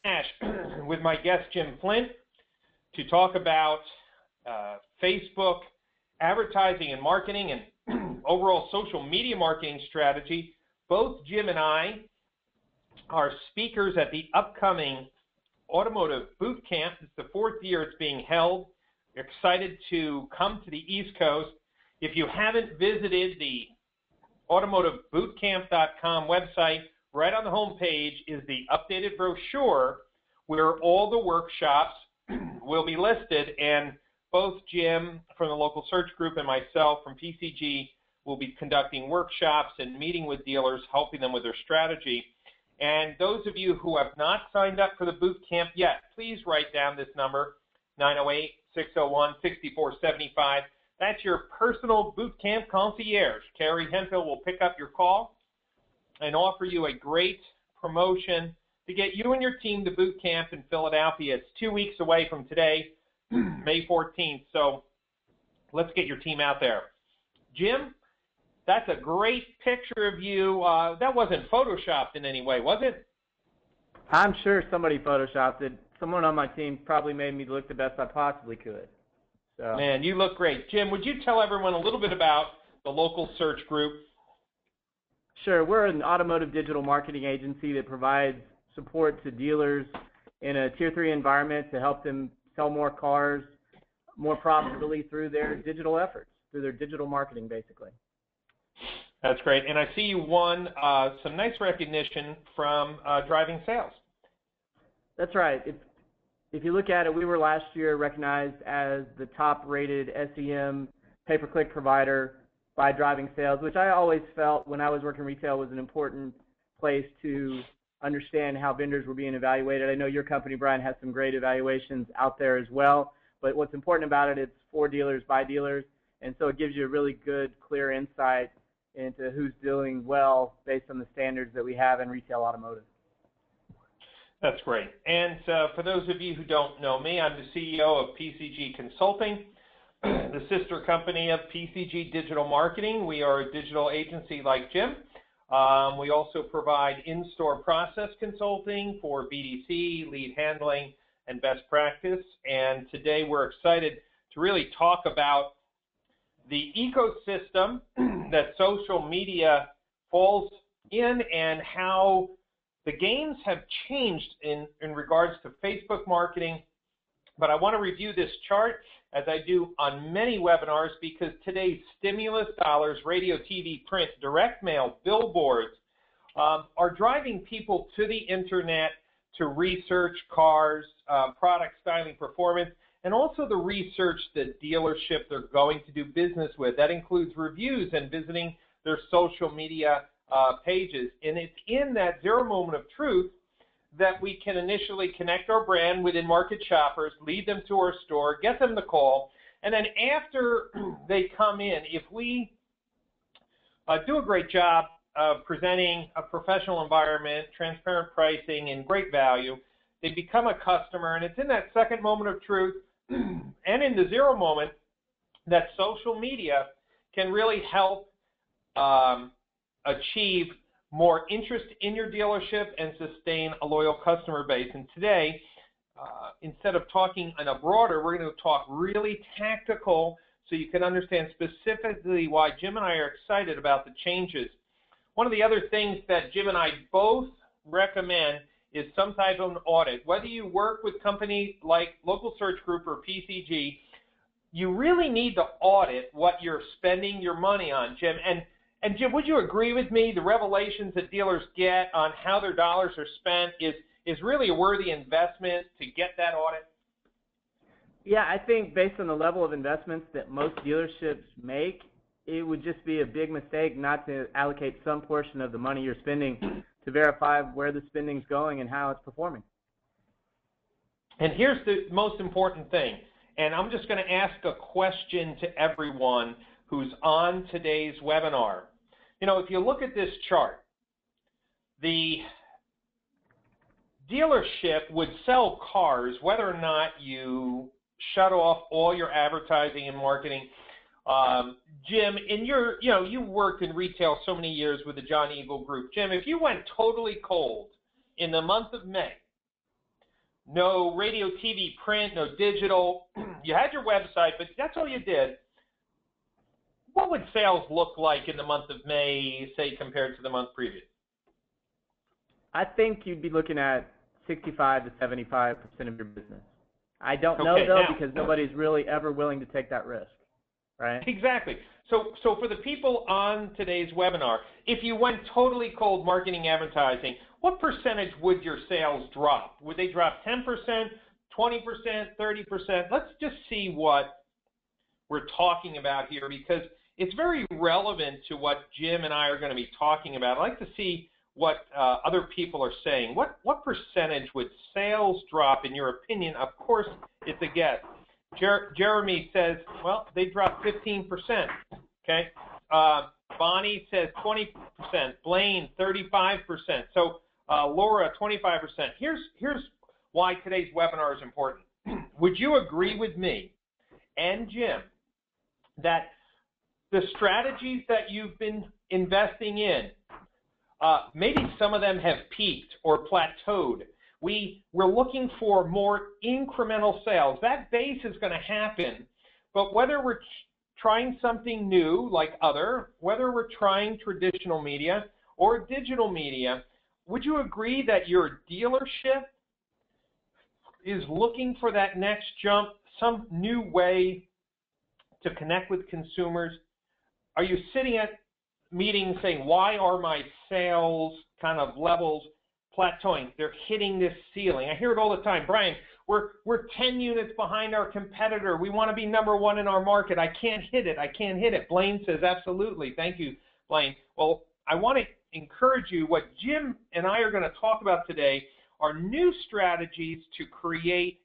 Pasch with my guest Jim Flint to talk about Facebook advertising and marketing and overall social media marketing strategy. Both Jim and I are speakers at the upcoming Automotive Boot Camp. It's the fourth year it's being held. We're excited to come to the East Coast. If you haven't visited the automotivebootcamp.com website, right on the home page is the updated brochure where all the workshops will be listed, and both Jim from the local search group and myself from PCG will be conducting workshops and meeting with dealers, helping them with their strategy. And those of you who have not signed up for the boot camp yet, please write down this number, 908-601-6475. That's your personal boot camp concierge. Carrie Hemphill will pick up your call and offer you a great promotion to get you and your team to boot camp in Philadelphia. It's 2 weeks away from today, May 14th, so let's get your team out there. Jim, that's a great picture of you. That wasn't photoshopped in any way, was it? I'm sure somebody photoshopped it. Someone on my team probably made me look the best I possibly could. So. Man, you look great. Jim, would you tell everyone a little bit about the local search group? Sure. We're an automotive digital marketing agency that provides support to dealers in a Tier 3 environment to help them sell more cars more profitably through their digital efforts, through their digital marketing, basically. That's great. And I see you won some nice recognition from Driving Sales. That's right. If you look at it, we were last year recognized as the top-rated SEM pay-per-click provider by Driving Sales, which I always felt when I was working retail was an important place to understand how vendors were being evaluated. I know your company, Brian, has some great evaluations out there as well, but what's important about it, it's for dealers by dealers, and so it gives you a really good, clear insight into who's doing well based on the standards that we have in retail automotive. That's great. And for those of you who don't know me, I'm the CEO of PCG Consulting, the sister company of PCG Digital Marketing. We are a digital agency like Jim. We also provide in-store process consulting for BDC, lead handling, and best practice. And today we're excited to really talk about the ecosystem that social media falls in and how the games have changed in regards to Facebook marketing. But I want to review this chart as I do on many webinars because today's stimulus dollars, radio, TV, print, direct mail, billboards are driving people to the internet to research cars, product styling, performance, and also the research the dealership they're going to do business with. That includes reviews and visiting their social media pages. And it's in that zero moment of truth that we can initially connect our brand with in-market shoppers, lead them to our store, get them to call, and then after they come in, if we do a great job of presenting a professional environment, transparent pricing, and great value, they become a customer, and it's in that second moment of truth and in the zero moment that social media can really help achieve more interest in your dealership and sustain a loyal customer base. And today, instead of talking on a broader, we're going to talk really tactical so you can understand specifically why Jim and I are excited about the changes. One of the other things that Jim and I both recommend is some type of an audit. Whether you work with companies like Local Search Group or PCG, you really need to audit what you're spending your money on, Jim. And Jim, would you agree with me the revelations that dealers get on how their dollars are spent is really a worthy investment to get that audit? Yeah, I think based on the level of investments that most dealerships make, it would just be a big mistake not to allocate some portion of the money you're spending to verify where the spending's going and how it's performing. And here's the most important thing, and I'm just going to ask a question to everyone who's on today's webinar. You know, if you look at this chart, the dealership would sell cars whether or not you shut off all your advertising and marketing. Jim, in your, you worked in retail so many years with the John Eagle Group. Jim, if you went totally cold in the month of May, no radio, TV, print, no digital. You had your website, but that's all you did. What would sales look like in the month of May, say, compared to the month previous? I think you'd be looking at 65 to 75% of your business. I don't know, though, because nobody's really ever willing to take that risk, right? Exactly. So for the people on today's webinar, if you went totally cold marketing advertising, what percentage would your sales drop? Would they drop 10%, 20%, 30%? Let's just see what we're talking about here, because it's very relevant to what Jim and I are going to be talking about. I'd like to see what other people are saying. What percentage would sales drop, in your opinion? Of course, it's a guess. Jeremy says, well, they dropped 15%. Okay. Bonnie says 20%. Blaine, 35%. So Laura, 25%. Here's why today's webinar is important. Would you agree with me and Jim that the strategies that you've been investing in, maybe some of them have peaked or plateaued? We're looking for more incremental sales. That base is going to happen, but whether we're trying something new like whether we're trying traditional media or digital media, would you agree that your dealership is looking for that next jump, some new way to connect with consumers? Are you sitting at meetings saying, why are my sales kind of levels plateauing? They're hitting this ceiling. I hear it all the time. Brian, we're 10 units behind our competitor. We want to be number one in our market. I can't hit it. I can't hit it. Blaine says, absolutely. Thank you, Blaine. Well, I want to encourage you. What Jim and I are going to talk about today are new strategies to create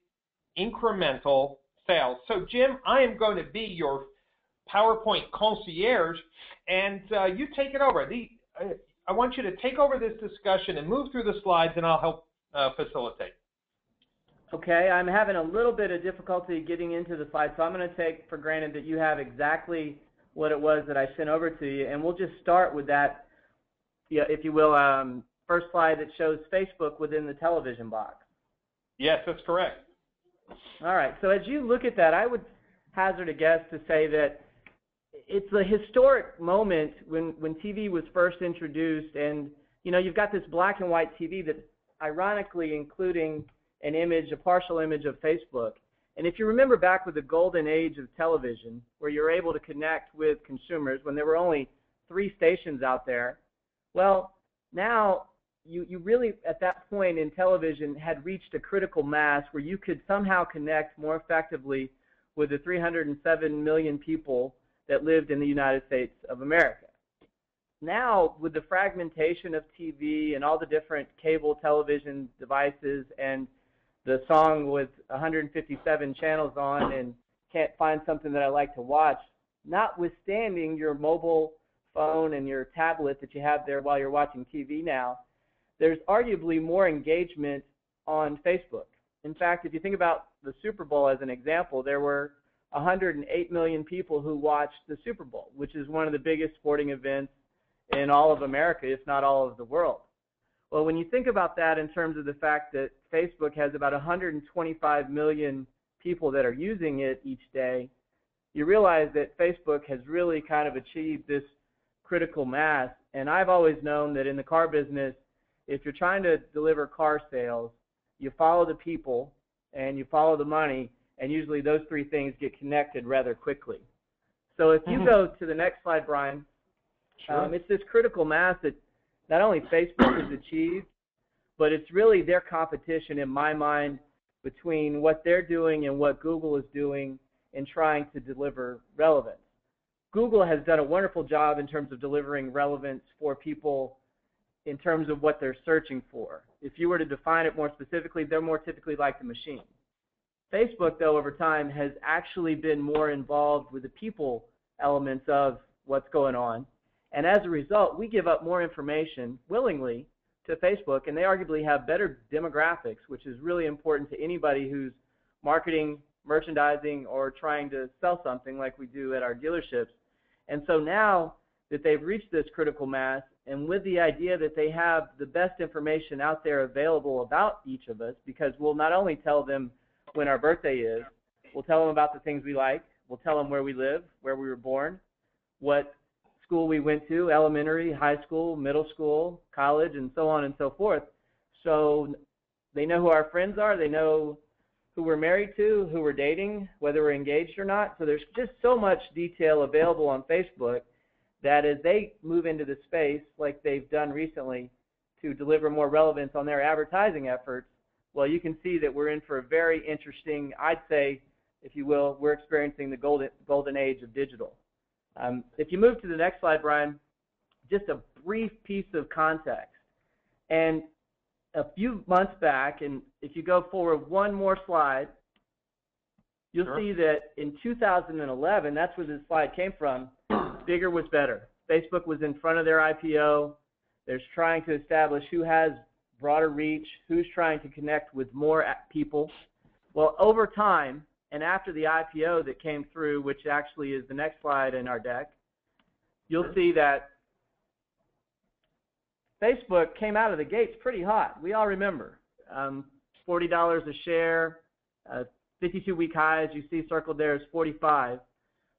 incremental sales. So, Jim, I am going to be your PowerPoint concierge, and you take it over. I want you to take over this discussion and move through the slides, and I'll help facilitate. Okay, I'm having a little bit of difficulty getting into the slides, so I'm going to take for granted that you have exactly what it was that I sent over to you, and we'll just start with that, if you will, first slide that shows Facebook within the television box. Yes, that's correct. All right, so as you look at that, I would hazard a guess to say that it's a historic moment when TV was first introduced, and you've got this black and white TV that's ironically including an image, a partial image of Facebook. And if you remember back with the golden age of television, where you're able to connect with consumers when there were only 3 stations out there, well, now you really, at that point in television, had reached a critical mass where you could somehow connect more effectively with the 307 million people that lived in the United States of America. Now, with the fragmentation of TV and all the different cable television devices and the song with 157 channels on and can't find something that I like to watch, notwithstanding your mobile phone and your tablet that you have there while you're watching TV now, there's arguably more engagement on Facebook. In fact, if you think about the Super Bowl as an example, there were 108 million people who watched the Super Bowl, which is one of the biggest sporting events in all of America, if not all of the world. Well, when you think about that in terms of the fact that Facebook has about 125 million people that are using it each day, you realize that Facebook has really kind of achieved this critical mass. And I've always known that in the car business, if you're trying to deliver car sales, you follow the people and you follow the money, and usually those 3 things get connected rather quickly. So if you go to the next slide, Brian, sure. It's this critical mass that not only Facebook has achieved, but it's really their competition, in my mind, between what they're doing and what Google is doing in trying to deliver relevance. Google has done a wonderful job in terms of delivering relevance for people in terms of what they're searching for. If you were to define it more specifically, they're more typically like the machine. Facebook, though, over time has actually been more involved with the people elements of what's going on. And as a result, we give up more information willingly to Facebook, and they arguably have better demographics, which is really important to anybody who's marketing, merchandising, or trying to sell something like we do at our dealerships. And so now that they've reached this critical mass, and with the idea that they have the best information out there available about each of us, because we'll not only tell them when our birthday is, we'll tell them about the things we like, we'll tell them where we live, where we were born, what school we went to, elementary, high school, middle school, college, and so on and so forth. So they know who our friends are, they know who we're married to, who we're dating, whether we're engaged or not. So there's just so much detail available on Facebook that as they move into the space, like they've done recently, to deliver more relevance on their advertising efforts, well, you can see that we're in for a very interesting, I'd say, if you will, we're experiencing the golden age of digital. If you move to the next slide, Brian, just a brief piece of context. And a few months back, and if you go forward one more slide, you'll see that in 2011, that's where this slide came from, bigger was better. Facebook was in front of their IPO. They're trying to establish who has broader reach, who's trying to connect with more people. Well, over time, and after the IPO that came through, which actually is the next slide in our deck, you'll see that Facebook came out of the gates pretty hot. We all remember. $40 a share, 52-week highs, you see circled there is 45.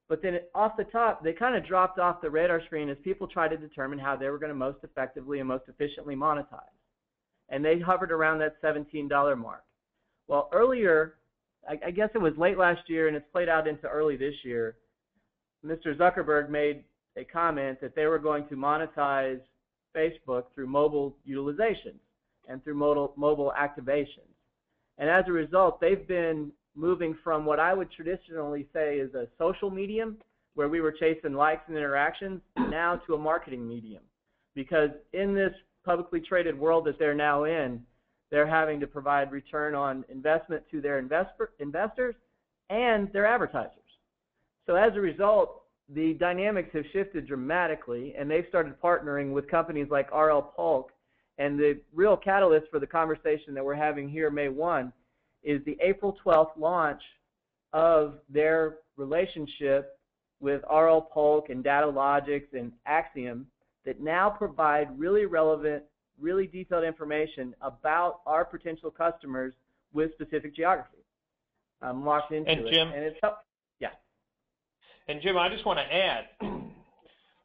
But then off the top, they kind of dropped off the radar screen as people tried to determine how they were going to most effectively and most efficiently monetize. And they hovered around that $17 mark. Well, earlier, I guess it was late last year, and it's played out into early this year, Mr. Zuckerberg made a comment that they were going to monetize Facebook through mobile utilization and through mobile activations. And as a result, they've been moving from what I would traditionally say is a social medium, where we were chasing likes and interactions, now to a marketing medium. Because in this publicly traded world that they're now in, they're having to provide return on investment to their investors and their advertisers. So as a result, the dynamics have shifted dramatically, and they've started partnering with companies like RL Polk. And the real catalyst for the conversation that we're having here May 1 is the April 12th launch of their relationship with RL Polk and Datalogics and Axiom that now provide really relevant, really detailed information about our potential customers with specific geography. I'm locked into it. Jim, and it's yeah. And Jim, I just want to add,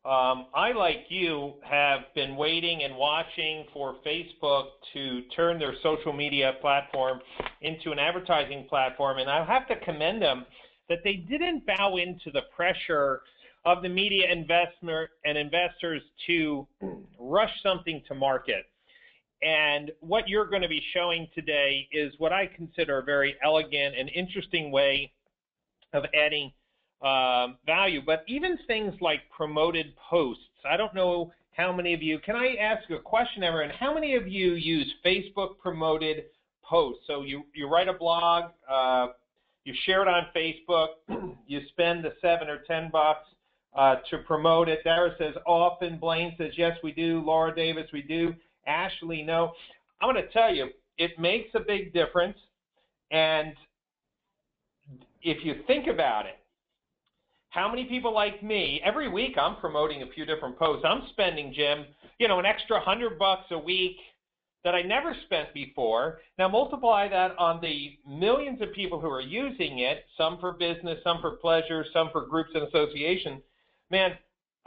I, like you, have been waiting and watching for Facebook to turn their social media platform into an advertising platform, and I have to commend them that they didn't bow into the pressure of the media investors to rush something to market. And what you're going to be showing today is what I consider a very elegant and interesting way of adding value. But even things like promoted posts, I don't know how many of you, can I ask a question, everyone? How many of you use Facebook promoted posts? So you write a blog, you share it on Facebook, you spend the $7 or $10 to promote it. Dara says often, Blaine says yes we do, Laura Davis we do, Ashley no. I'm going to tell you, it makes a big difference. And if you think about it, how many people like me, every week I'm promoting a few different posts. I'm spending, Jim, an extra $100 a week that I never spent before. Now multiply that on the millions of people who are using it, some for business, some for pleasure, some for groups and associations. Man,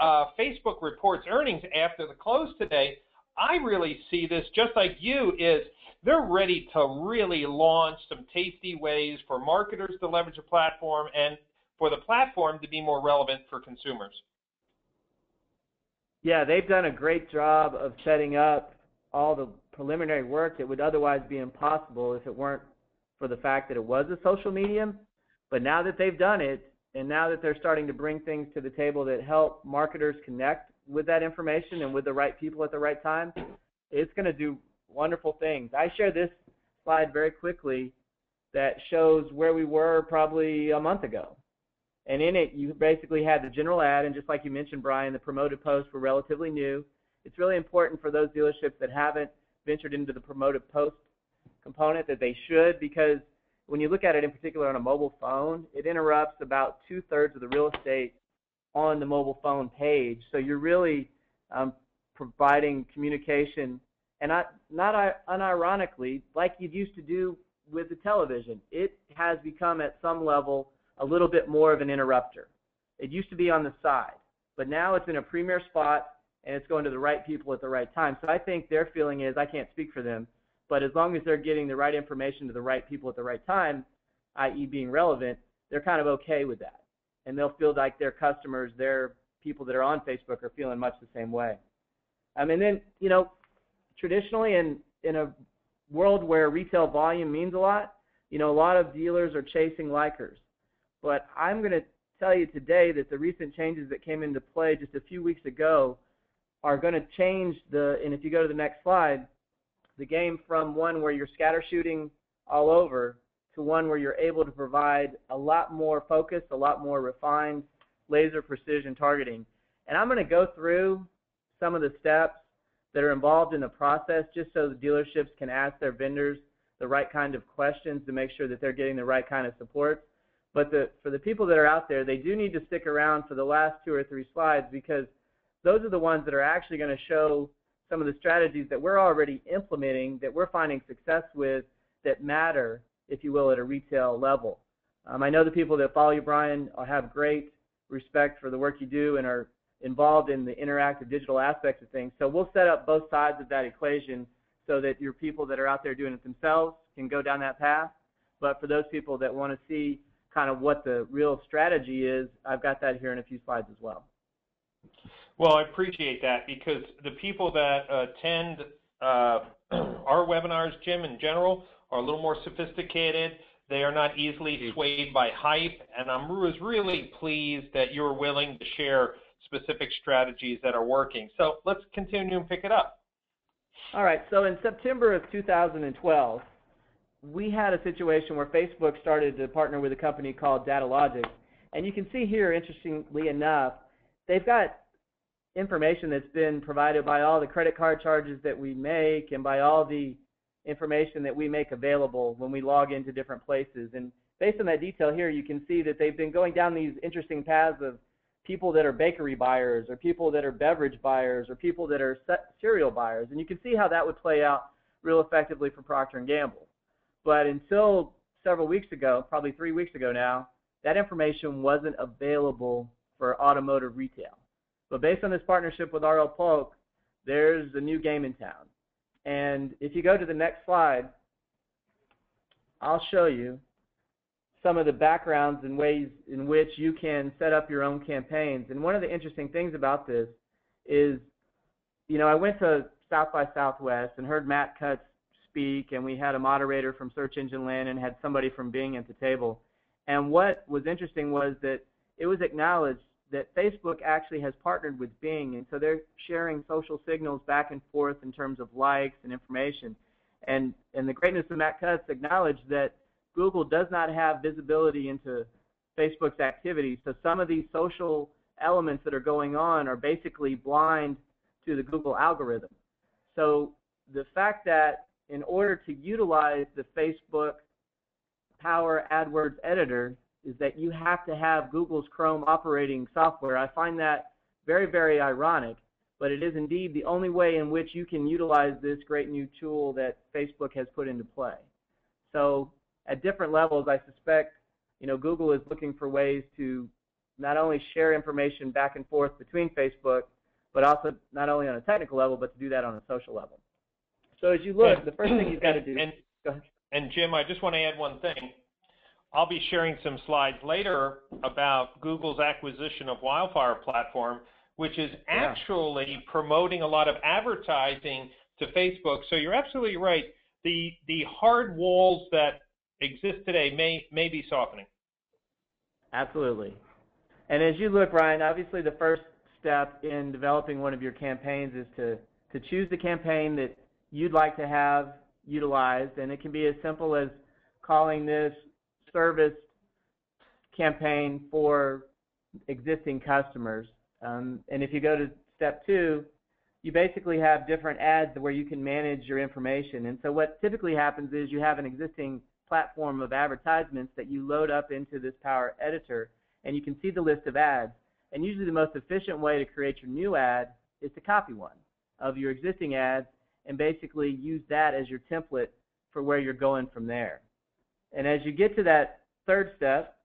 Facebook reports earnings after the close today. I really see this, just like you, is they're ready to really launch some tasty ways for marketers to leverage a platform and for the platform to be more relevant for consumers. Yeah, they've done a great job of setting up all the preliminary work that would otherwise be impossible if it weren't for the fact that it was a social medium. But now that they've done it, and now that they're starting to bring things to the table that help marketers connect with that information and with the right people at the right time, it's going to do wonderful things. I share this slide very quickly that shows where we were probably a month ago. And in it, you basically had the general ad, and just like you mentioned, Brian, the promoted posts were relatively new. It's really important for those dealerships that haven't ventured into the promoted post component that they should, because when you look at it in particular on a mobile phone, it interrupts about 2/3 of the real estate on the mobile phone page. So you're really providing communication, and not unironically, like you used to do with the television. It has become at some level a little bit more of an interrupter. It used to be on the side, but now it's in a premier spot and it's going to the right people at the right time. So I think their feeling is, I can't speak for them, but as long as they're getting the right information to the right people at the right time, i.e. being relevant, they're kind of okay with that. And they'll feel like their customers, their people that are on Facebook are feeling much the same way. And then, you know, traditionally in a world where retail volume means a lot, you know, a lot of dealers are chasing likers. But I'm going to tell you today that the recent changes that came into play just a few weeks ago are going to change and if you go to the next slide, the game from one where you're scatter shooting all over to one where you're able to provide a lot more focus, a lot more refined laser precision targeting. And I'm going to go through some of the steps that are involved in the process just so the dealerships can ask their vendors the right kind of questions to make sure that they're getting the right kind of support. But for the people that are out there, they do need to stick around for the last 2 or 3 slides, because those are the ones that are actually going to show some of the strategies that we're already implementing, that we're finding success with, that matter, if you will, at a retail level. I know the people that follow you, Brian, have great respect for the work you do and are involved in the interactive digital aspects of things. So we'll set up both sides of that equation so that your people that are out there doing it themselves can go down that path. But for those people that want to see kind of what the real strategy is, I've got that here in a few slides as well. Well, I appreciate that, because the people that attend our webinars, Jim, in general, are a little more sophisticated. They are not easily swayed by hype, and I was really pleased that you're willing to share specific strategies that are working. So let's continue and pick it up. All right, so in September of 2012, we had a situation where Facebook started to partner with a company called DataLogic, and you can see here, interestingly enough, they've got information that's been provided by all the credit card charges that we make and by all the information that we make available when we log into different places. And based on that detail here, you can see that they've been going down these interesting paths of people that are bakery buyers, or people that are beverage buyers, or people that are cereal buyers. And you can see how that would play out real effectively for Procter & Gamble. But until several weeks ago, probably 3 weeks ago now, that information wasn't available for automotive retail. But based on this partnership with R.L. Polk, there's a new game in town. And if you go to the next slide, I'll show you some of the backgrounds and ways in which you can set up your own campaigns. And one of the interesting things about this is, you know, I went to South by Southwest and heard Matt Cutts speak, and we had a moderator from Search Engine Land and had somebody from Bing at the table. And what was interesting was that it was acknowledged that Facebook actually has partnered with Bing, and so they're sharing social signals back and forth in terms of likes and information. And the greatness of Matt Cutts acknowledged that Google does not have visibility into Facebook's activities, so some of these social elements that are going on are basically blind to the Google algorithm. So the fact that in order to utilize the Facebook Power AdWords editor is that you have to have Google's Chrome operating software. I find that very, very ironic, but it is indeed the only way in which you can utilize this great new tool that Facebook has put into play. So at different levels, I suspect, you know, Google is looking for ways to not only share information back and forth between Facebook, but also not only on a technical level, but to do that on a social level. So as you look, the first thing you've got to do. Go ahead. And Jim, I just want to add one thing. I'll be sharing some slides later about Google's acquisition of Wildfire Platform, which is actually promoting a lot of advertising to Facebook. So you're absolutely right. The hard walls that exist today may be softening. Absolutely. And as you look, Ryan, obviously the first step in developing one of your campaigns is to choose the campaign that you'd like to have utilized, and it can be as simple as calling this service campaign for existing customers. And if you go to step 2, you basically have different ads where you can manage your information. And so what typically happens is you have an existing platform of advertisements that you load up into this Power Editor, and you can see the list of ads. And usually the most efficient way to create your new ad is to copy one of your existing ads and basically use that as your template for where you're going from there. And as you get to that third step,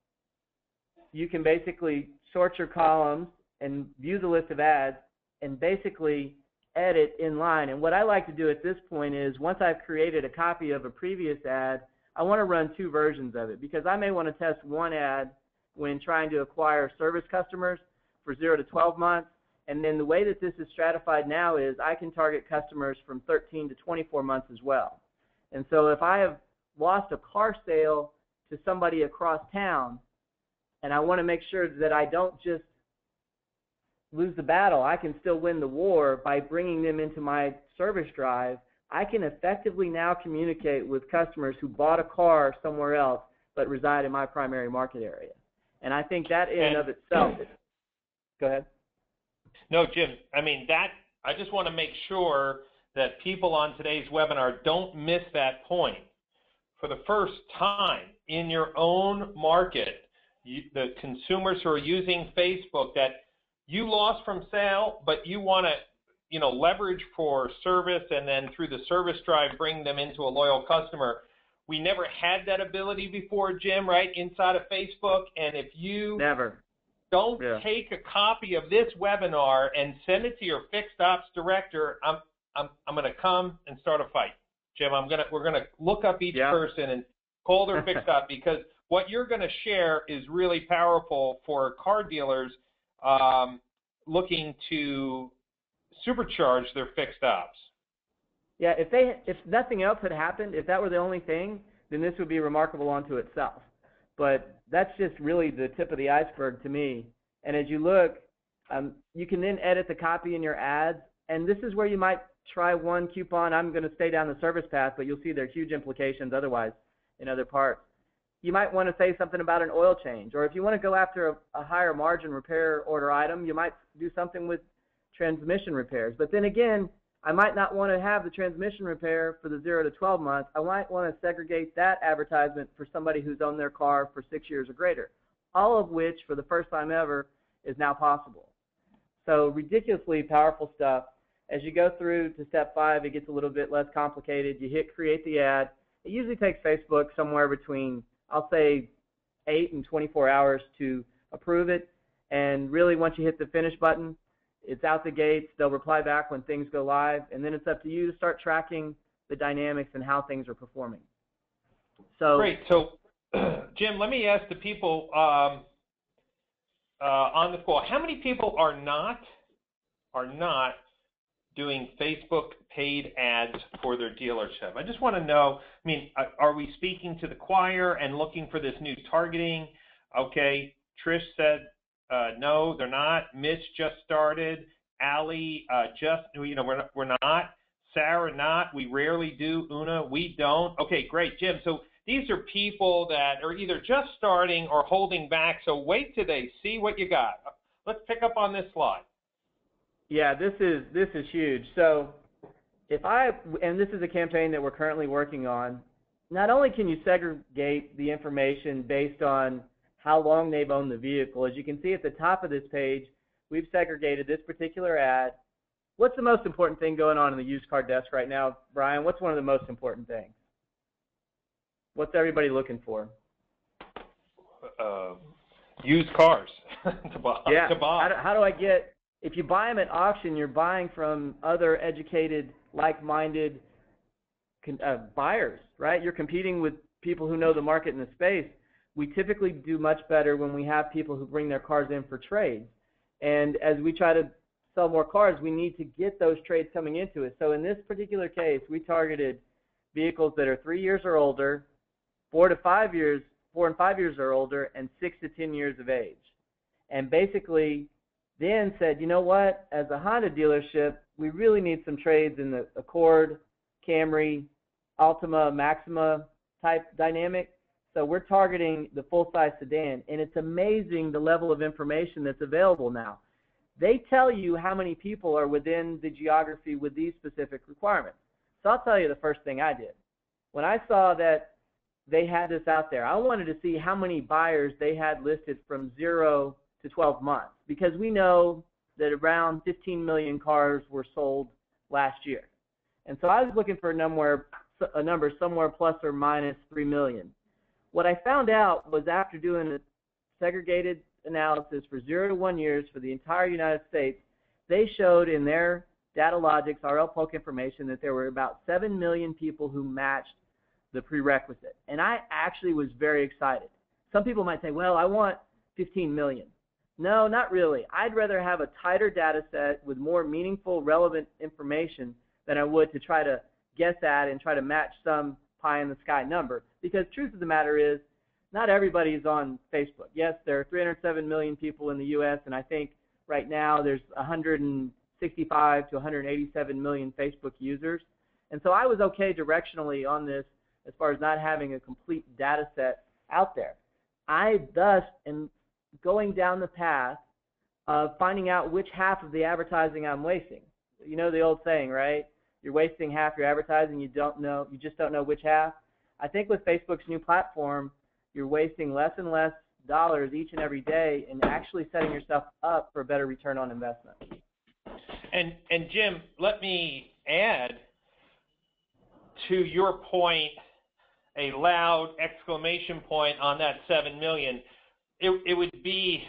you can basically sort your columns and view the list of ads and basically edit in line. And what I like to do at this point is, once I've created a copy of a previous ad, I want to run 2 versions of it, because I may want to test one ad when trying to acquire service customers for 0 to 12 months. And then the way that this is stratified now is I can target customers from 13 to 24 months as well. And so if I have lost a car sale to somebody across town, and I want to make sure that I don't just lose the battle, I can still win the war by bringing them into my service drive, I can effectively now communicate with customers who bought a car somewhere else but reside in my primary market area. And I think that in and of itself is, go ahead. No, Jim, I mean, I just want to make sure that people on today's webinar don't miss that point. For the first time in your own market, the consumers who are using Facebook that you lost from sale, but you want to, leverage for service, and then through the service drive bring them into a loyal customer. We never had that ability before, Jim, right, inside of Facebook. And if you don't take a copy of this webinar and send it to your fixed ops director, I'm going to come and start a fight, Jim. We're going to look up each person and call their fixed op, because what you're going to share is really powerful for car dealers looking to supercharge their fixed ops. Yeah, if nothing else had happened, if that were the only thing, then this would be remarkable unto itself. But that's just really the tip of the iceberg to me. And as you look, you can then edit the copy in your ads. And this is where you might try one coupon. I'm going to stay down the service path, but you'll see there are huge implications otherwise in other parts. You might want to say something about an oil change. Or if you want to go after a higher margin repair order item, you might do something with transmission repairs. But then again, I might not want to have the transmission repair for the 0 to 12 months. I might want to segregate that advertisement for somebody who's owned their car for 6 years or greater, all of which, for the first time ever, is now possible. So ridiculously powerful stuff. As you go through to step 5, it gets a little bit less complicated. You hit create the ad. It usually takes Facebook somewhere between, I'll say, 8 and 24 hours to approve it. And really, once you hit the finish button, it's out the gates. They'll reply back when things go live, and then it's up to you to start tracking the dynamics and how things are performing. So great. So, Jim, let me ask the people on the call: how many people are not doing Facebook paid ads for their dealership? I just want to know. I mean, are we speaking to the choir and looking for this new targeting? Okay, Trish said. No, they're not. Mitch just started. Allie, we're not. Sarah, not. We rarely do. Una, we don't. Okay, great, Jim. So these are people that are either just starting or holding back. So wait till they see what you got. Let's pick up on this slide. Yeah, this is huge. So and this is a campaign that we're currently working on. Not only can you segregate the information based on how long they've owned the vehicle. As you can see at the top of this page, we've segregated this particular ad. What's the most important thing going on in the used car desk right now, Brian? What's one of the most important things? What's everybody looking for? Used cars to buy. Yeah. How do I get, if you buy them at auction, you're buying from other educated, like-minded buyers, right? You're competing with people who know the market and the space. We typically do much better when we have people who bring their cars in for trades. And as we try to sell more cars, we need to get those trades coming into it. So in this particular case, we targeted vehicles that are 3 years or older, 4 and 5 years or older, and 6 to 10 years of age. And basically then said, you know what, as a Honda dealership, we really need some trades in the Accord, Camry, Altima, Maxima type dynamic. So we're targeting the full-size sedan, and it's amazing the level of information that's available now. They tell you how many people are within the geography with these specific requirements. So I'll tell you the first thing I did. When I saw that they had this out there, I wanted to see how many buyers they had listed from 0 to 12 months, because we know that around 15 million cars were sold last year. And so I was looking for a number somewhere plus or minus 3 million. What I found out was, after doing a segregated analysis for 0 to 1 years for the entire United States, they showed in their DataLogix RL Polk information that there were about 7 million people who matched the prerequisite. And I actually was very excited. Some people might say, well, I want 15 million. No, not really. I'd rather have a tighter data set with more meaningful, relevant information than I would to try to guess at and try to match some pie-in-the-sky number. Because truth of the matter is, not everybody is on Facebook. Yes, there are 307 million people in the U.S., and I think right now there's 165 to 187 million Facebook users. And so I was okay directionally on this as far as not having a complete data set out there. I thus am going down the path of finding out which half of the advertising I'm wasting. You know the old saying, right? You're wasting half your advertising, you just don't know which half. I think with Facebook's new platform, you're wasting less and less dollars each and every day and actually setting yourself up for a better return on investment. And Jim, let me add to your point a loud exclamation point on that 7 million. It would be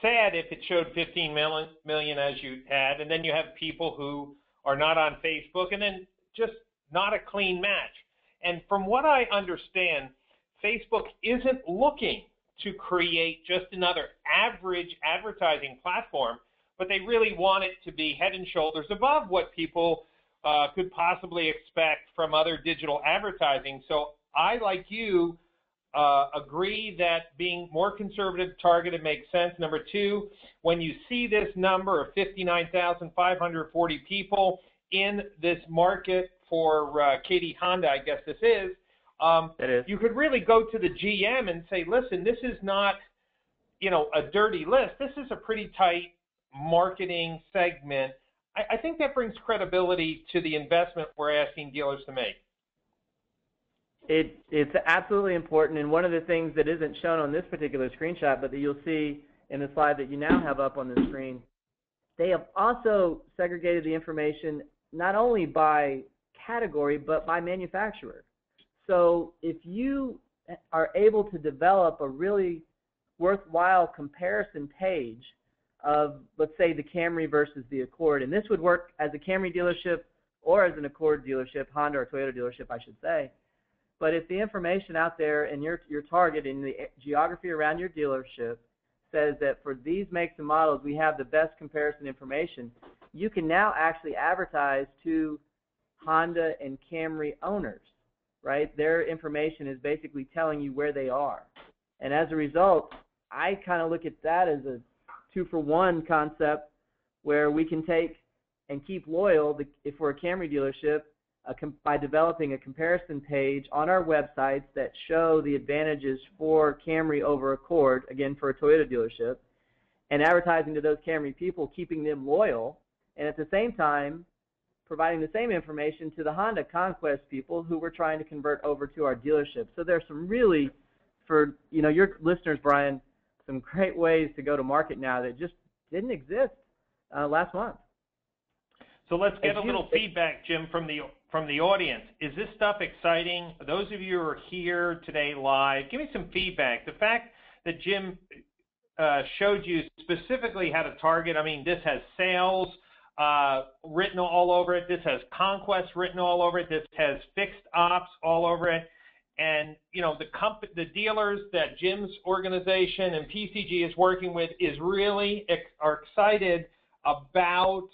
sad if it showed 15 million as you had, and then you have people who are not on Facebook, and then just not a clean match. And from what I understand, Facebook isn't looking to create just another average advertising platform, but they really want it to be head and shoulders above what people could possibly expect from other digital advertising. So I, like you, agree that being more conservative targeted makes sense. Number two, when you see this number of 59,540 people in this market for Katie Honda, I guess this is, you could really go to the GM and say, listen, this is not, a dirty list. This is a pretty tight marketing segment. I think that brings credibility to the investment we're asking dealers to make. It's absolutely important, and one of the things that isn't shown on this particular screenshot, but that you'll see in the slide that you now have up on the screen, they have also segregated the information not only by category, but by manufacturer. So if you are able to develop a really worthwhile comparison page of, let's say, the Camry versus the Accord, and this would work as a Camry dealership or as an Accord dealership, Honda or Toyota dealership, I should say. But if the information out there and your target in the geography around your dealership says that for these makes and models we have the best comparison information, you can now actually advertise to Honda and Camry owners, right? Their information is basically telling you where they are. And as a result, I kind of look at that as a 2-for-1 concept, where we can take and keep loyal, if we're a Camry dealership, by developing a comparison page on our websites that show the advantages for Camry over Accord, again for a Toyota dealership, and advertising to those Camry people, keeping them loyal, and at the same time providing the same information to the Honda Conquest people who we're trying to convert over to our dealership. So there's some really, for your listeners, Brian, some great ways to go to market now that just didn't exist last month. So let's get a little feedback, Jim, from the audience. Is this stuff exciting? Those of you who are here today live, give me some feedback. The fact that Jim showed you specifically how to target, I mean, this has sales written all over it. This has conquest written all over it. This has fixed ops all over it. And, the dealers that Jim's organization and PCG is working with are excited about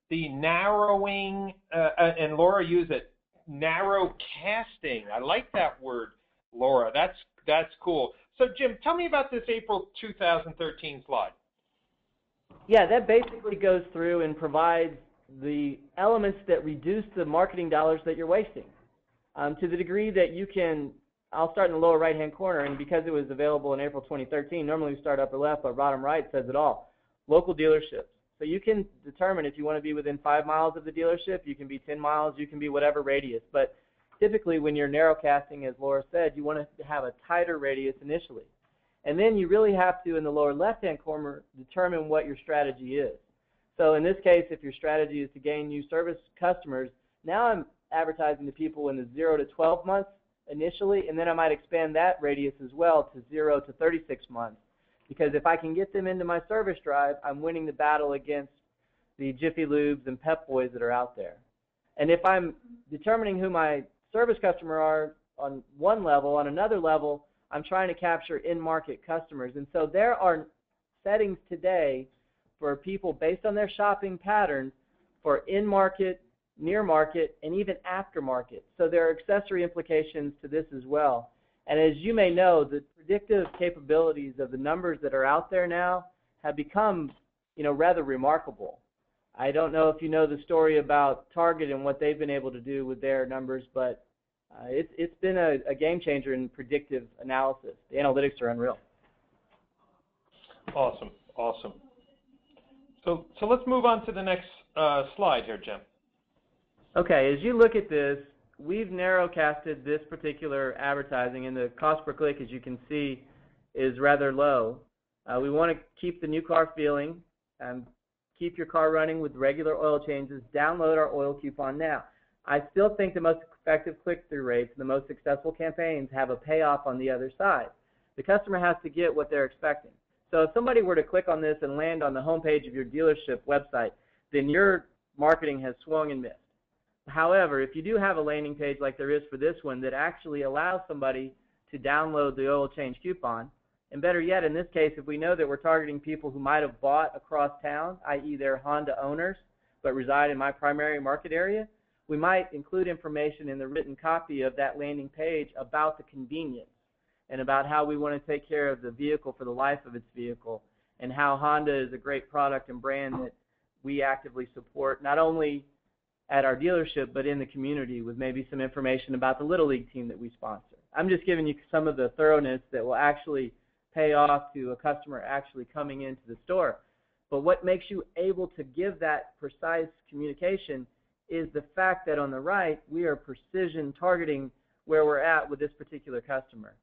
the narrowing, and Laura used it, narrow casting. I like that word, Laura. That's cool. So, Jim, tell me about this April 2013 slide. Yeah, that basically goes through and provides the elements that reduce the marketing dollars that you're wasting. To the degree that you can, I'll start in the lower right-hand corner, and because it was available in April 2013, normally we start upper left, but bottom right says it all. Local dealerships. So you can determine if you want to be within 5 miles of the dealership, you can be 10 miles, you can be whatever radius. But typically when you're narrowcasting, as Laura said, you want to have a tighter radius initially. And then you really have to, in the lower left-hand corner, determine what your strategy is. So in this case, if your strategy is to gain new service customers, now I'm advertising to people in the 0 to 12 months initially, and then I might expand that radius as well to 0 to 36 months. Because if I can get them into my service drive, I'm winning the battle against the Jiffy Lubes and Pep Boys that are out there. And if I'm determining who my service customer are on one level, on another level, I'm trying to capture in-market customers. And so there are settings today for people based on their shopping patterns for in-market, near-market, and even after-market. So there are accessory implications to this as well. And as you may know, the predictive capabilities of the numbers that are out there now have become, rather remarkable. I don't know if you know the story about Target and what they've been able to do with their numbers, but it's been a game changer in predictive analysis. The analytics are unreal. Awesome, awesome. So let's move on to the next slide here, Jim. Okay, as you look at this, we've narrowcasted this particular advertising, and the cost per click, as you can see, is rather low. We want to keep the new car feeling, keep your car running with regular oil changes. Download our oil coupon now. I still think the most effective click-through rates and the most successful campaigns have a payoff on the other side. The customer has to get what they're expecting. So if somebody were to click on this and land on the homepage of your dealership website, then your marketing has swung and missed. However, if you do have a landing page like there is for this one that actually allows somebody to download the oil change coupon, and better yet, in this case, if we know that we're targeting people who might have bought across town, i.e. they're Honda owners but reside in my primary market area, we might include information in the written copy of that landing page about the convenience and about how we want to take care of the vehicle for the life of its vehicle, and how Honda is a great product and brand that we actively support, not only at our dealership but in the community, with maybe some information about the Little League team that we sponsor. I'm just giving you some of the thoroughness that will actually pay off to a customer actually coming into the store. But what makes you able to give that precise communication is the fact that on the right, we are precision targeting where we're at with this particular customer.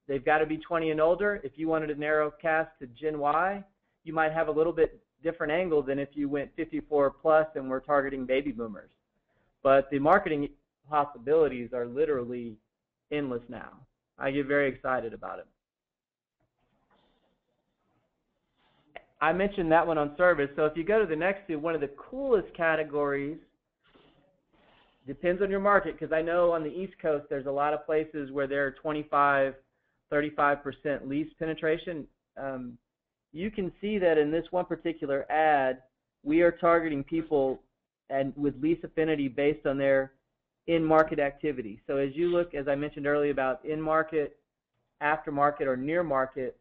They've got to be 20 and older. If you wanted to narrow cast to Gen Y, you might have a little bit different angle than if you went 54 plus and we're targeting baby boomers. But the marketing possibilities are literally endless now. I get very excited about it. I mentioned that one on service. So if you go to the next two, one of the coolest categories, depends on your market, because I know on the East Coast there's a lot of places where there are 25, 35% lease penetration. You can see that in this one particular ad, we are targeting people and with lease affinity based on their in-market activity. So as you look, as I mentioned earlier, about in-market, aftermarket, or near-market,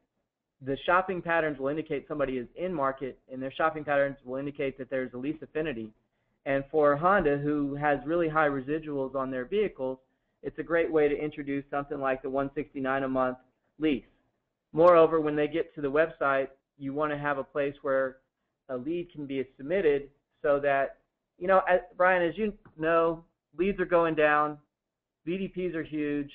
the shopping patterns will indicate somebody is in-market, and their shopping patterns will indicate that there's a lease affinity. And for Honda, who has really high residuals on their vehicles, it's a great way to introduce something like the $169 a month lease. Moreover, when they get to the website, you want to have a place where a lead can be submitted so that, Brian, as you know, leads are going down, VDPs are huge,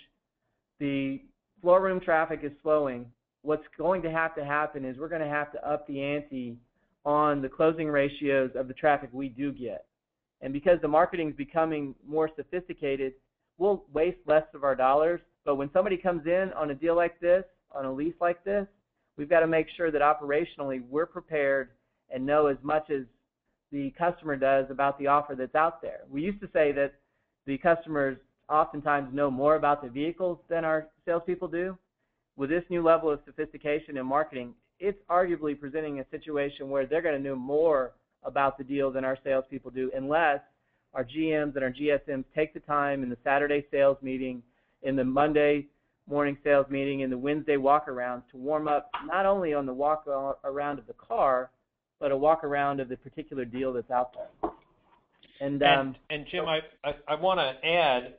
the floor room traffic is slowing. What's going to happen is we're going to have to up the ante on the closing ratios of the traffic we do get. And because the marketing is becoming more sophisticated, we'll waste less of our dollars. But when somebody comes in on a deal like this, on a lease like this, we've got to make sure that operationally we're prepared and know as much as the customer does about the offer that's out there. We used to say that the customers oftentimes know more about the vehicles than our salespeople do. With this new level of sophistication in marketing, it's arguably presenting a situation where they're going to know more about the deal than our salespeople do, unless our GMs and our GSMs take the time in the Saturday sales meeting, in the Monday morning sales meeting, in the Wednesday walk-around to warm up not only on the walk-around of the car, but a walk-around of the particular deal that's out there. And Jim, I want to add,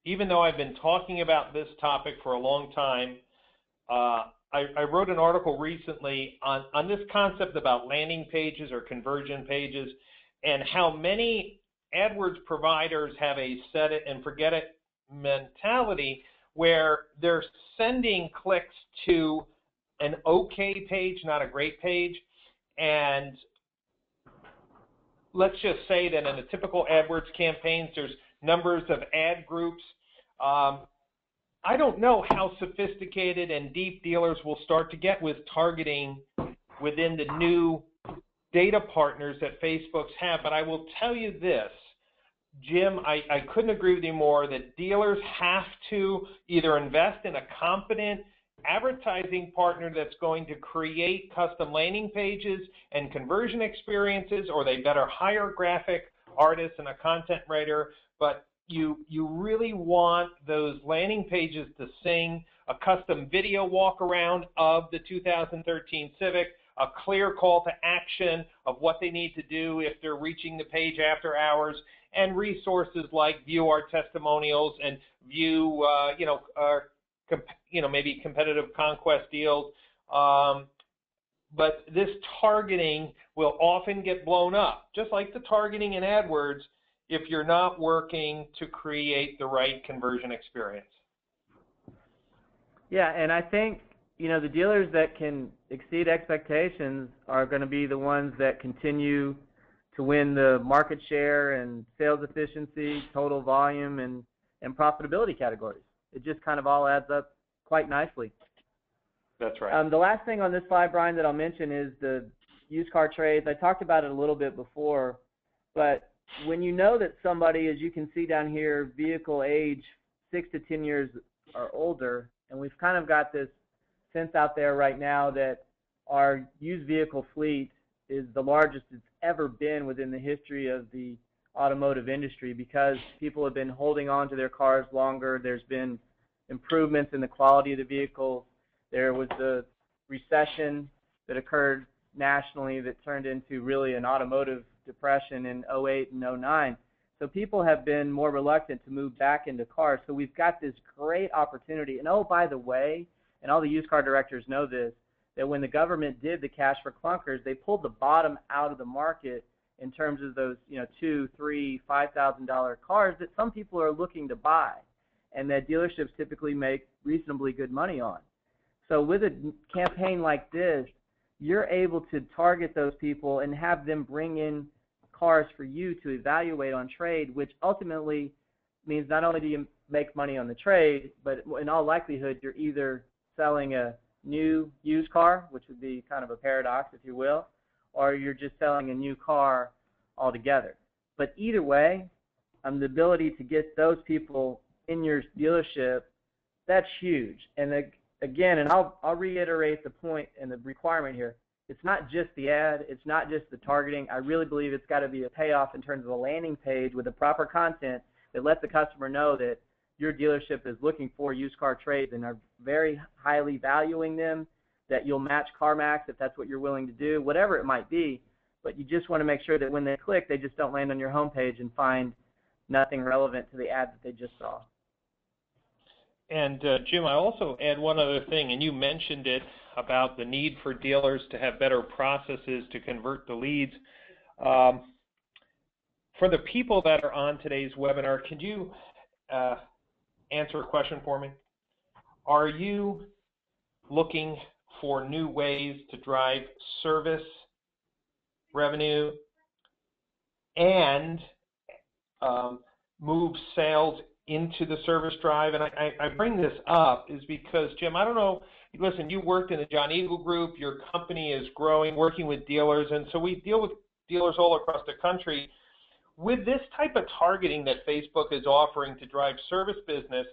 even though I've been talking about this topic for a long time, I wrote an article recently on this concept about landing pages or conversion pages, and how many AdWords providers have a set it and forget it mentality where they're sending clicks to an okay page, not a great page, and let's just say that in a typical AdWords campaigns, there's numbers of ad groups. I don't know how sophisticated and deep dealers will start to get with targeting within the new data partners that Facebook's have, but I will tell you this, Jim, I couldn't agree with you more that dealers have to either invest in a competent advertising partner that's going to create custom landing pages and conversion experiences, or they better hire graphic artists and a content writer, but you really want those landing pages to sing, a custom video walk around of the 2013 Civic, a clear call to action of what they need to do if they're reaching the page after hours, and resources like view our testimonials and view, maybe competitive conquest deals. But this targeting will often get blown up, just like the targeting in AdWords, if you're not working to create the right conversion experience. Yeah, and I think, the dealers that can exceed expectations are going to be the ones that continue to win the market share and sales efficiency, total volume, and profitability categories. It just kind of all adds up quite nicely. That's right. The last thing on this slide, Brian, that I'll mention is the used car trades. I talked about it a little bit before, but when you know that somebody, as you can see down here, vehicle age 6 to 10 years or older, and we've kind of got this sense out there right now that our used vehicle fleet is the largest it's ever been within the history of the automotive industry because people have been holding on to their cars longer. There's been improvements in the quality of the vehicles. There was the recession that occurred nationally that turned into really an automotive depression in 08 and 09. So people have been more reluctant to move back into cars. So we've got this great opportunity. And oh, by the way, and all the used car directors know this, that when the government did the cash for clunkers, they pulled the bottom out of the market in terms of those, $2,000, $3,000, $5,000 cars that some people are looking to buy, and that dealerships typically make reasonably good money on. So with a campaign like this, you're able to target those people and have them bring in cars for you to evaluate on trade, which ultimately means not only do you make money on the trade, but in all likelihood, you're either selling a new used car, which would be kind of a paradox, if you will, or you're just selling a new car altogether. But either way, the ability to get those people in your dealership, that's huge. And again, and I'll reiterate the point and the requirement here, it's not just the ad, it's not just the targeting. I really believe it's got to be a payoff in terms of a landing page with the proper content that lets the customer know that your dealership is looking for used car trades and are very highly valuing them, that you'll match CarMax if that's what you're willing to do, whatever it might be. But you just want to make sure that when they click, they just don't land on your homepage and find nothing relevant to the ad that they just saw. And Jim, I also add one other thing, and you mentioned it about the need for dealers to have better processes to convert the leads. For the people that are on today's webinar, could you answer a question for me? Are you looking for new ways to drive service revenue and move sales into the service drive? And I bring this up is because, Jim, I don't know, listen, you worked in the John Eagle Group, your company is growing, working with dealers, and so we deal with dealers all across the country. With this type of targeting that Facebook is offering to drive service business,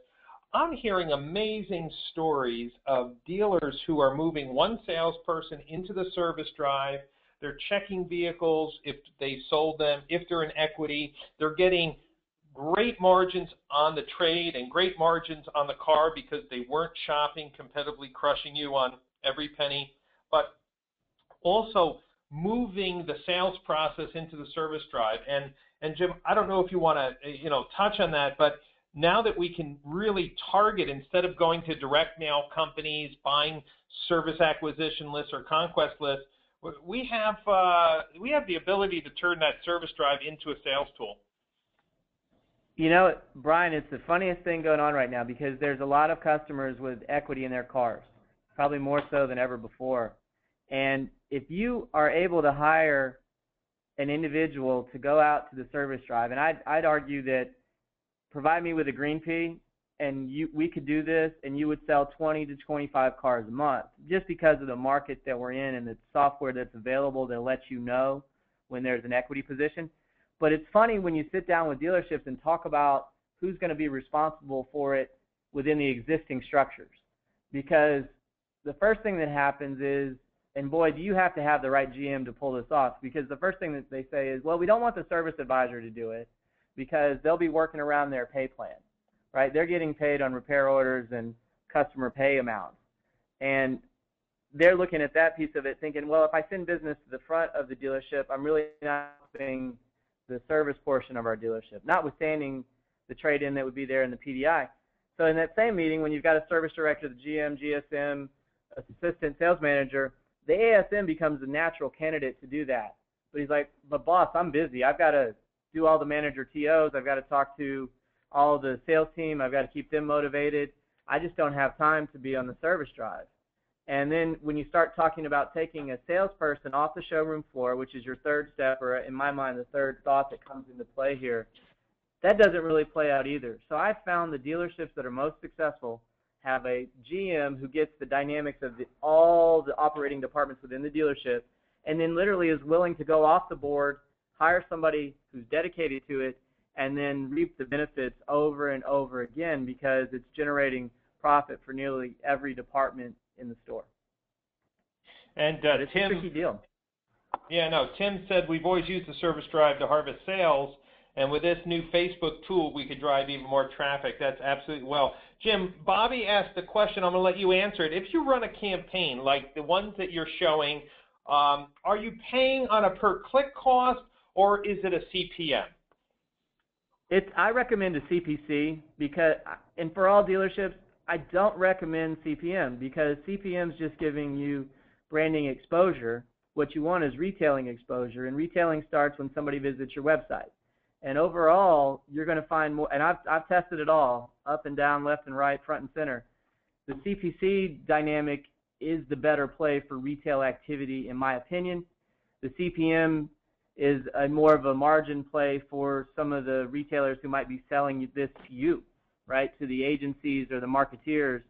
I'm hearing amazing stories of dealers who are moving one salesperson into the service drive. They're checking vehicles if they sold them, if they're in equity. They're getting great margins on the trade and great margins on the car because they weren't shopping, competitively crushing you on every penny, but also moving the sales process into the service drive. And Jim, I don't know if you want to touch on that, but now that we can really target, instead of going to direct mail companies, buying service acquisition lists or conquest lists, we have the ability to turn that service drive into a sales tool. You know, Brian, it's the funniest thing going on right now because there's a lot of customers with equity in their cars, probably more so than ever before. And if you are able to hire an individual to go out to the service drive, and I'd argue that provide me with a green P, and we could do this, and you would sell 20 to 25 cars a month just because of the market that we're in and the software that's available that lets you know when there's an equity position. But it's funny when you sit down with dealerships and talk about who's going to be responsible for it within the existing structures, because the first thing that happens is, and boy, do you have to have the right GM to pull this off, because the first thing that they say is, well, we don't want the service advisor to do it because they'll be working around their pay plan, right? They're getting paid on repair orders and customer pay amounts. And they're looking at that piece of it thinking, well, if I send business to the front of the dealership, I'm really not helping the service portion of our dealership, notwithstanding the trade-in that would be there in the PDI. So in that same meeting, when you've got a service director, the GM, GSM, assistant sales manager, the ASM becomes the natural candidate to do that. But he's like, but boss, I'm busy. I've got to do all the manager TOs. I've got to talk to all the sales team. I've got to keep them motivated. I just don't have time to be on the service drive. And then when you start talking about taking a salesperson off the showroom floor, which is your third step, or in my mind, the third thought that comes into play here, that doesn't really play out either. So I've found the dealerships that are most successful have a GM who gets the dynamics of all the operating departments within the dealership, and then literally is willing to go off the board, hire somebody who's dedicated to it, and then reap the benefits over and over again because it's generating profit for nearly every department in the store. And it's Tim, a tricky deal. Yeah, no, Tim said we've always used the service drive to harvest sales, and with this new Facebook tool, we could drive even more traffic. That's absolutely well. Jim, Bobby asked the question. I'm going to let you answer it. If you run a campaign like the ones that you're showing, are you paying on a per-click cost, or is it a CPM? I recommend a CPC because, and for all dealerships, I don't recommend CPM because CPM is just giving you branding exposure. What you want is retailing exposure, and retailing starts when somebody visits your website. And overall, you're going to find more, and I've tested it all, up and down, left and right, front and center. The CPC dynamic is the better play for retail activity, in my opinion. The CPM is more of a margin play for some of the retailers who might be selling this to you, right, to the agencies or the marketeers,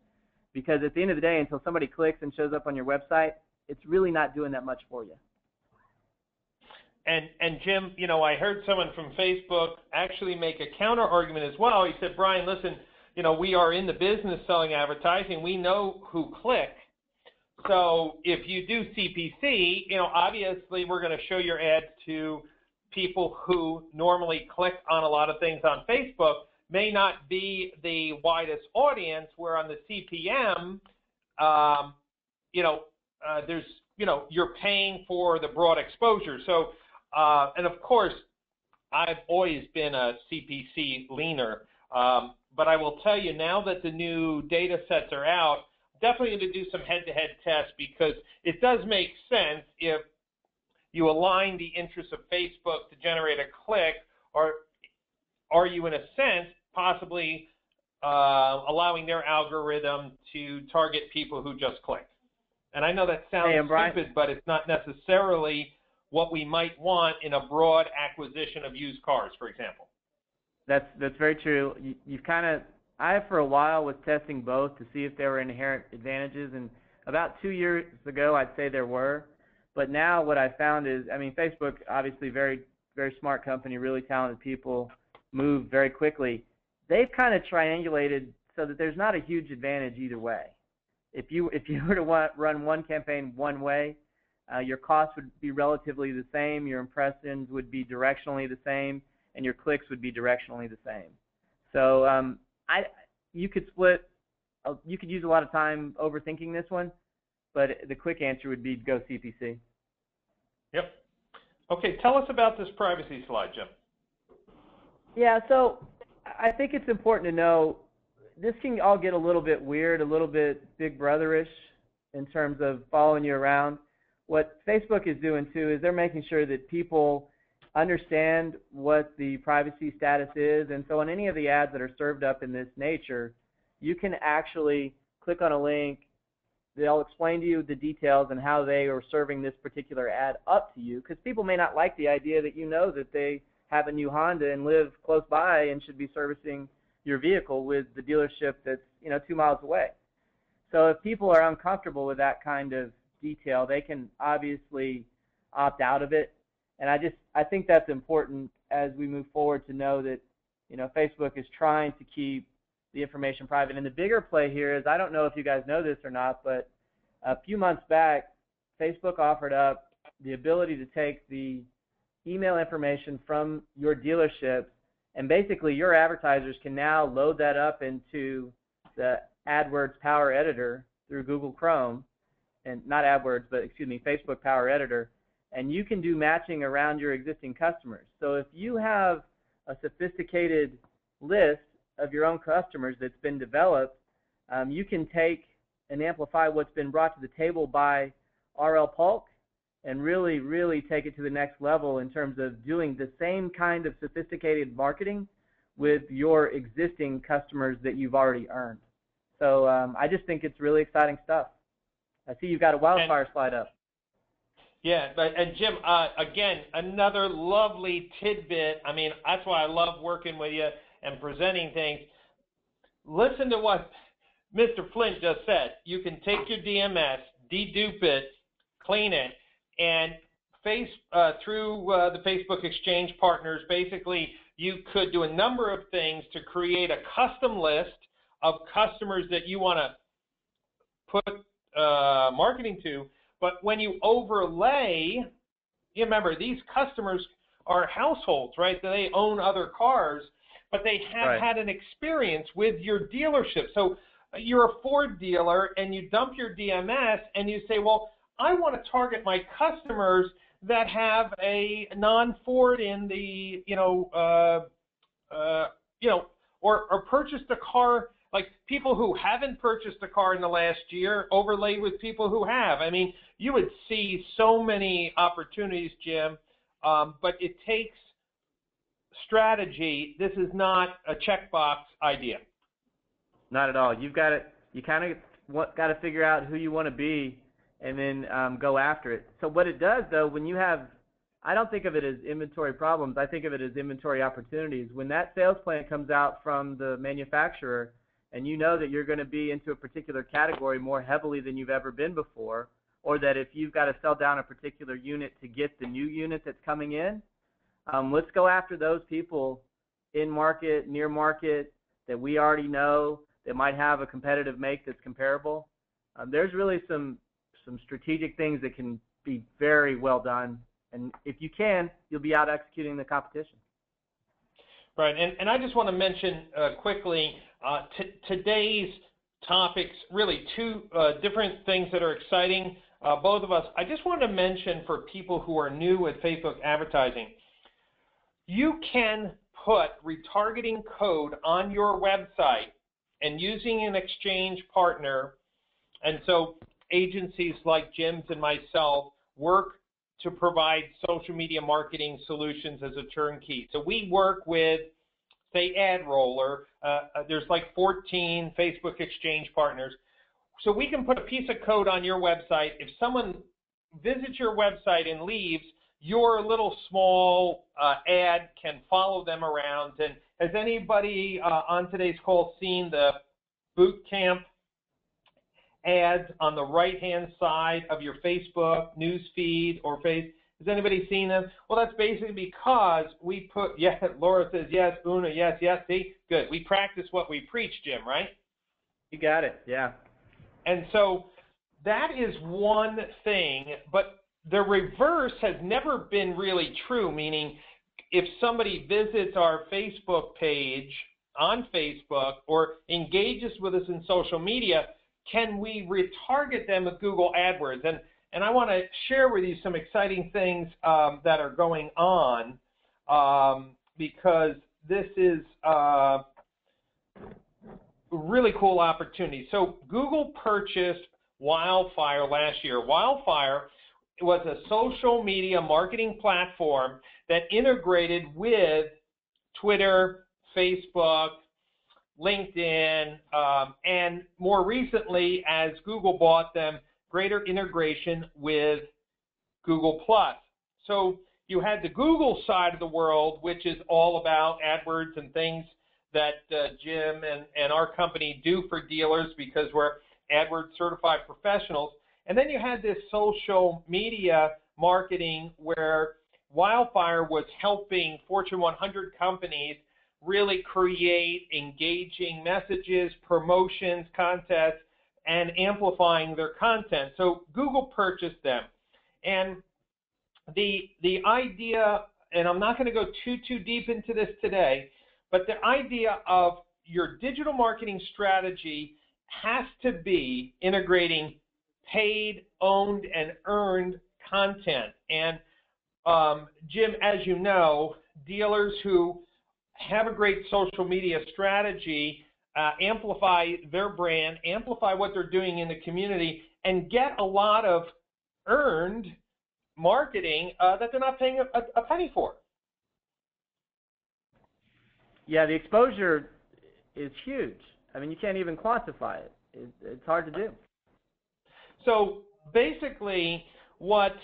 because at the end of the day, until somebody clicks and shows up on your website, it's really not doing that much for you. And Jim, you know, I heard someone from Facebook actually make a counter argument as well. He said, Brian, listen, you know, we are in the business selling advertising. We know who click. So if you do CPC, you know, obviously we're going to show your ads to people who normally click on a lot of things on Facebook, may not be the widest audience, where on the CPM, there's, you know, you're paying for the broad exposure. So, and of course, I've always been a CPC leaner, but I will tell you now that the new data sets are out, definitely going to do some head-to-head tests, because it does make sense if you align the interests of Facebook to generate a click, or are you in a sense possibly allowing their algorithm to target people who just click? And I know that sounds stupid, but it's not necessarily what we might want in a broad acquisition of used cars, for example. That's very true. You've kind of, I for a while was testing both to see if there were inherent advantages, and about 2 years ago I'd say there were. But now what I found is, I mean, Facebook, obviously very, very smart company, really talented people, move very quickly. They've kind of triangulated so that there's not a huge advantage either way. If you were to run one campaign one way, your costs would be relatively the same, your impressions would be directionally the same, and your clicks would be directionally the same. So you could split. You could use a lot of time overthinking this one, but the quick answer would be go CPC. Yep. Okay, tell us about this privacy slide, Jim. Yeah, so I think it's important to know this can all get a little bit weird, a little bit Big Brother-ish in terms of following you around. What Facebook is doing, too, is they're making sure that people understand what the privacy status is. And so on any of the ads that are served up in this nature, you can actually click on a link. They'll explain to you the details and how they are serving this particular ad up to you, because people may not like the idea that you know that they have a new Honda and live close by and should be servicing your vehicle with the dealership that's 2 miles away. So if people are uncomfortable with that kind of detail, they can obviously opt out of it. And I think that's important as we move forward to know that Facebook is trying to keep the information private. And the bigger play here is, I don't know if you guys know this or not, but a few months back, Facebook offered up the ability to take the email information from your dealership, and basically your advertisers can now load that up into the AdWords Power Editor through Google Chrome, and not AdWords, but excuse me, Facebook Power Editor, and you can do matching around your existing customers. So if you have a sophisticated list of your own customers that's been developed, you can take and amplify what's been brought to the table by RL Polk and really, really take it to the next level in terms of doing the same kind of sophisticated marketing with your existing customers that you've already earned. So I just think it's really exciting stuff. I see you've got a wildfire slide up. Yeah, and Jim, again, another lovely tidbit. I mean, that's why I love working with you and presenting things. Listen to what Mr. Flint just said. You can take your DMS, dedupe it, clean it, and through the Facebook Exchange partners, basically you could do a number of things to create a custom list of customers that you want to put marketing to. But when you overlay, you remember these customers are households, right? They own other cars, but they have had an experience with your dealership. So you're a Ford dealer and you dump your DMS and you say, well, I want to target my customers that have a non-Ford in the, or purchased a car, like people who haven't purchased a car in the last year overlaid with people who have. I mean, you would see so many opportunities, Jim, but it takes strategy. This is not a checkbox idea. Not at all. You kind of got to figure out who you want to be and then go after it. So what it does, though, when you have, I don't think of it as inventory problems. I think of it as inventory opportunities. When that sales plan comes out from the manufacturer and you know that you're going to be into a particular category more heavily than you've ever been before, or that if you've got to sell down a particular unit to get the new unit that's coming in, let's go after those people in market, near market, that we already know, that might have a competitive make that's comparable. There's really some strategic things that can be very well done, and if you can, you'll be out executing the competition. Right, and I just want to mention quickly today's topics, really two different things that are exciting, both of us. I just want to mention for people who are new with Facebook advertising, you can put retargeting code on your website and using an exchange partner, and so agencies like Jim's and myself work to provide social media marketing solutions as a turnkey. So we work with, say, AdRoller. There's like 14 Facebook Exchange partners. So we can put a piece of code on your website. If someone visits your website and leaves, your little small ad can follow them around. And has anybody on today's call seen the boot camp ads on the right-hand side of your Facebook news feed or Has anybody seen them? Well, that's basically because we put, yes, Laura says yes, Una, yes, see? Good. We practice what we preach, Jim, right? You got it, yeah. And so that is one thing, but the reverse has never been really true, meaning if somebody visits our Facebook page on Facebook or engages with us in social media, can we retarget them with Google AdWords? And I want to share with you some exciting things that are going on because this is a really cool opportunity. So Google purchased Wildfire last year. Wildfire was a social media marketing platform that integrated with Twitter, Facebook, LinkedIn, and more recently, as Google bought them, greater integration with Google+. So you had the Google side of the world, which is all about AdWords and things that Jim and our company do for dealers because we're AdWords certified professionals. And then you had this social media marketing where Wildfire was helping Fortune 100 companies really create engaging messages, promotions, contests, and amplifying their content. So Google purchased them. And the idea, and I'm not going to go too deep into this today, but the idea of your digital marketing strategy has to be integrating paid, owned, and earned content. And Jim, as you know, dealers who have a great social media strategy amplify their brand, amplify what they're doing in the community, and get a lot of earned marketing that they're not paying a penny for. Yeah, the exposure is huge. I mean, you can't even quantify it. It's hard to do. So basically, what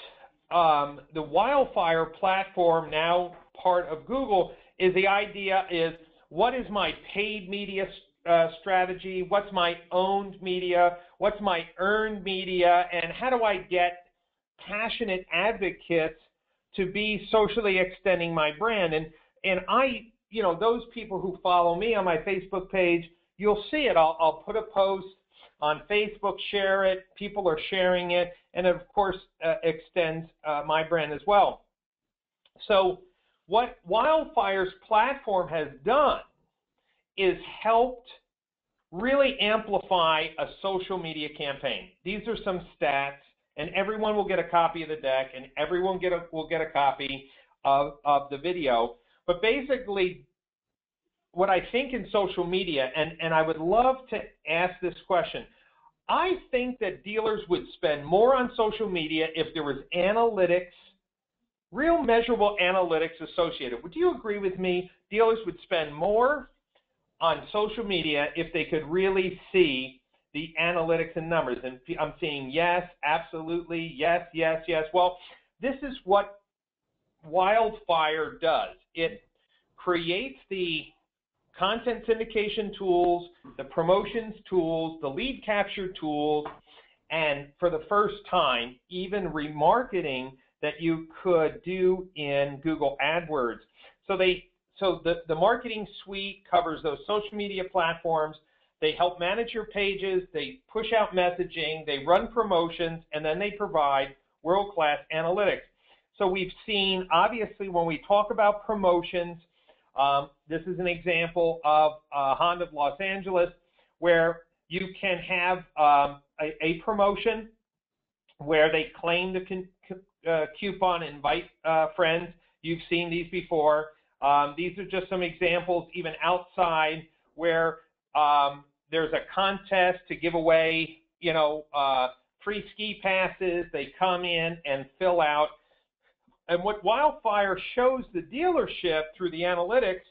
the Wildfire platform, now part of Google, is the idea is, what is my paid media strategy? What's my owned media? What's my earned media? And how do I get passionate advocates to be socially extending my brand? And I, you know, those people who follow me on my Facebook page, you'll see it. I'll put a post on Facebook, share it, people are sharing it, and it, of course, extends my brand as well. So what Wildfire's platform has done is helped really amplify a social media campaign. These are some stats, and everyone will get a copy of the deck, and everyone will get a copy of the video. But basically, what I think in social media, and I would love to ask this question, I think that dealers would spend more on social media if there was analytics, real measurable analytics associated. Would you agree with me? Dealers would spend more on social media if they could really see the analytics and numbers. And I'm seeing yes, absolutely, yes, yes, yes. Well, this is what Wildfire does. It creates the content syndication tools, the promotions tools, the lead capture tools, and for the first time, even remarketing that you could do in Google AdWords. So the marketing suite covers those social media platforms. They help manage your pages, they push out messaging, they run promotions, and then they provide world-class analytics. So we've seen, obviously, when we talk about promotions, this is an example of Honda of Los Angeles, where you can have a promotion where they claim the coupon, invite friends. You've seen these before. These are just some examples, even outside, where there's a contest to give away, free ski passes. They come in and fill out. And what Wildfire shows the dealership through the analytics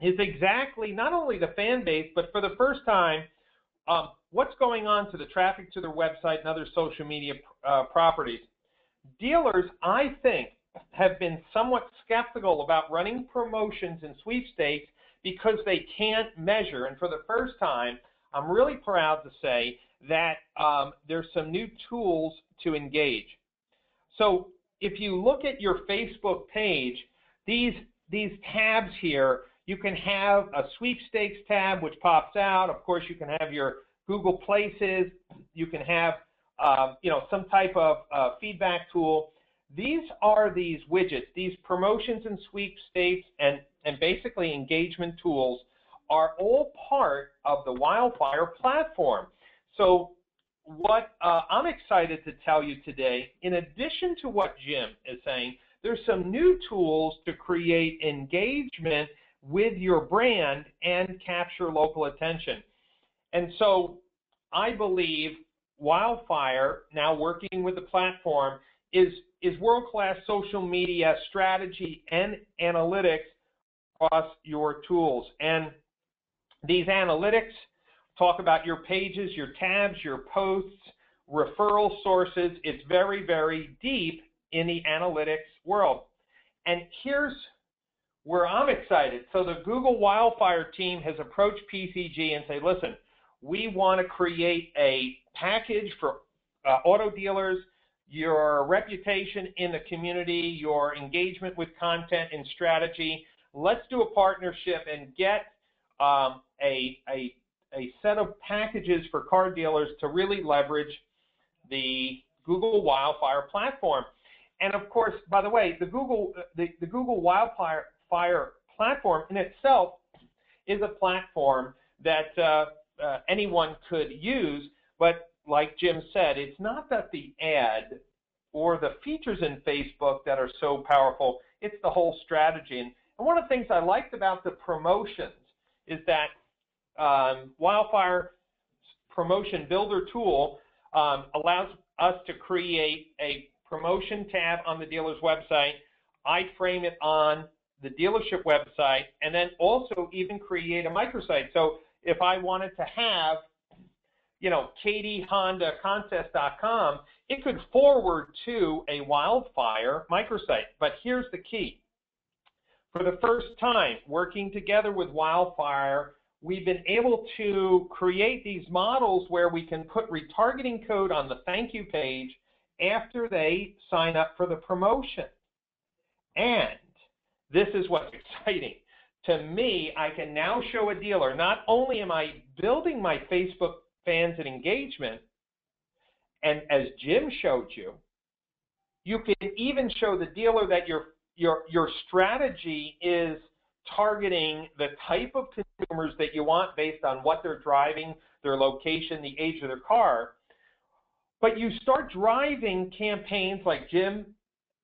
is exactly not only the fan base, but for the first time, what's going on to the traffic to their website and other social media properties. Dealers, I think, have been somewhat skeptical about running promotions and sweepstakes because they can't measure. And for the first time, I'm really proud to say that there's some new tools to engage. So if you look at your Facebook page, these tabs here, you can have a sweepstakes tab which pops out. Of course, you can have your Google Places. You can have some type of feedback tool. These are these widgets, these promotions and sweepstakes and basically engagement tools are all part of the Wildfire platform. So what I'm excited to tell you today, in addition to what Jim is saying, there's some new tools to create engagement with your brand and capture local attention. And so I believe Wildfire, now working with the platform, is world-class social media strategy and analytics across your tools. And these analytics talk about your pages, your tabs, your posts, referral sources. It's very, very deep in the analytics world. And here's where I'm excited. So the Google Wildfire team has approached PCG and say, listen, we want to create a package for auto dealers, your reputation in the community, your engagement with content and strategy. Let's do a partnership and get a set of packages for car dealers to really leverage the Google Wildfire platform. And of course, by the way, the Google Wildfire platform in itself is a platform that anyone could use, but like Jim said, it's not that the ad or the features in Facebook that are so powerful, it's the whole strategy. And one of the things I liked about the promotions is that Wildfire Promotion Builder tool allows us to create a promotion tab on the dealer's website. I frame it on the dealership website, and then also even create a microsite. So if I wanted to have, KDHondaContest.com, it could forward to a Wildfire microsite. But here's the key. For the first time, working together with Wildfire, we've been able to create these models where we can put retargeting code on the thank you page after they sign up for the promotion. And this is what's exciting. To me, I can now show a dealer, not only am I building my Facebook fans and engagement, and as Jim showed you, you can even show the dealer that your strategy is targeting the type of consumers that you want based on what they're driving, their location, the age of their car. But you start driving campaigns like Jim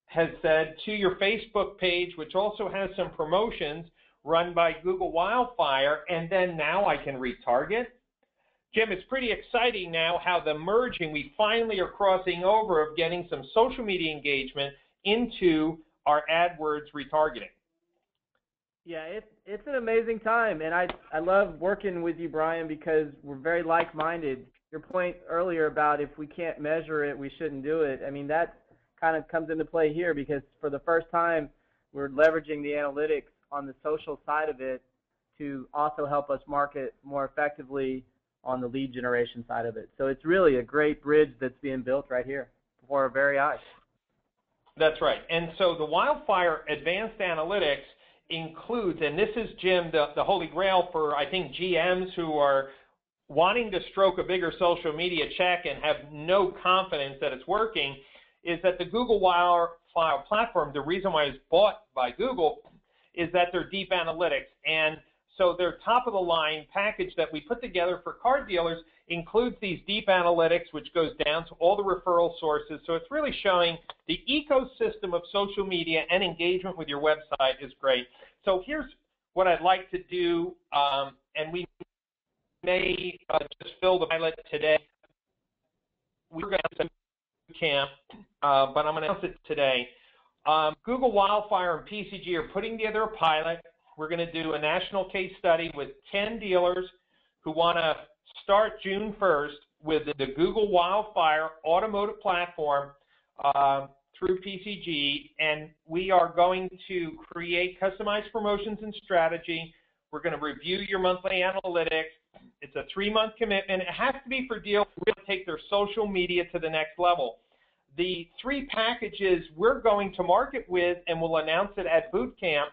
has said to your Facebook page, which also has some promotions run by Google Wildfire, and then now I can retarget. Jim, it's pretty exciting now how the merging, we finally are crossing over of getting some social media engagement into our AdWords retargeting. Yeah, it's an amazing time, and I love working with you, Brian, because we're very like-minded. Your point earlier about if we can't measure it, we shouldn't do it. I mean, that kind of comes into play here because for the first time, we're leveraging the analytics on the social side of it to also help us market more effectively on the lead generation side of it. So it's really a great bridge that's being built right here before our very eyes. That's right. And so the Wildfire Advanced Analytics includes, and this is, Jim, the holy grail for, I think, GMs who are wanting to stroke a bigger social media check and have no confidence that it's working, is that the Google Wildfire platform, the reason why it's bought by Google, is that they're deep analytics. And so their top-of-the-line package that we put together for car dealers includes these deep analytics, which goes down to all the referral sources. So it's really showing the ecosystem of social media and engagement with your website is great. So here's what I'd like to do, and we may just fill the pilot today. We're going to have a camp, but I'm going to announce it today. Google Wildfire and PCG are putting together a pilot. We're going to do a national case study with 10 dealers who want to start June 1st with the Google Wildfire automotive platform through PCG, and we are going to create customized promotions and strategy. We're going to review your monthly analytics. It's a 3-month commitment. It has to be for dealers who really take their social media to the next level. The 3 packages we're going to market with, and we'll announce it at boot camp,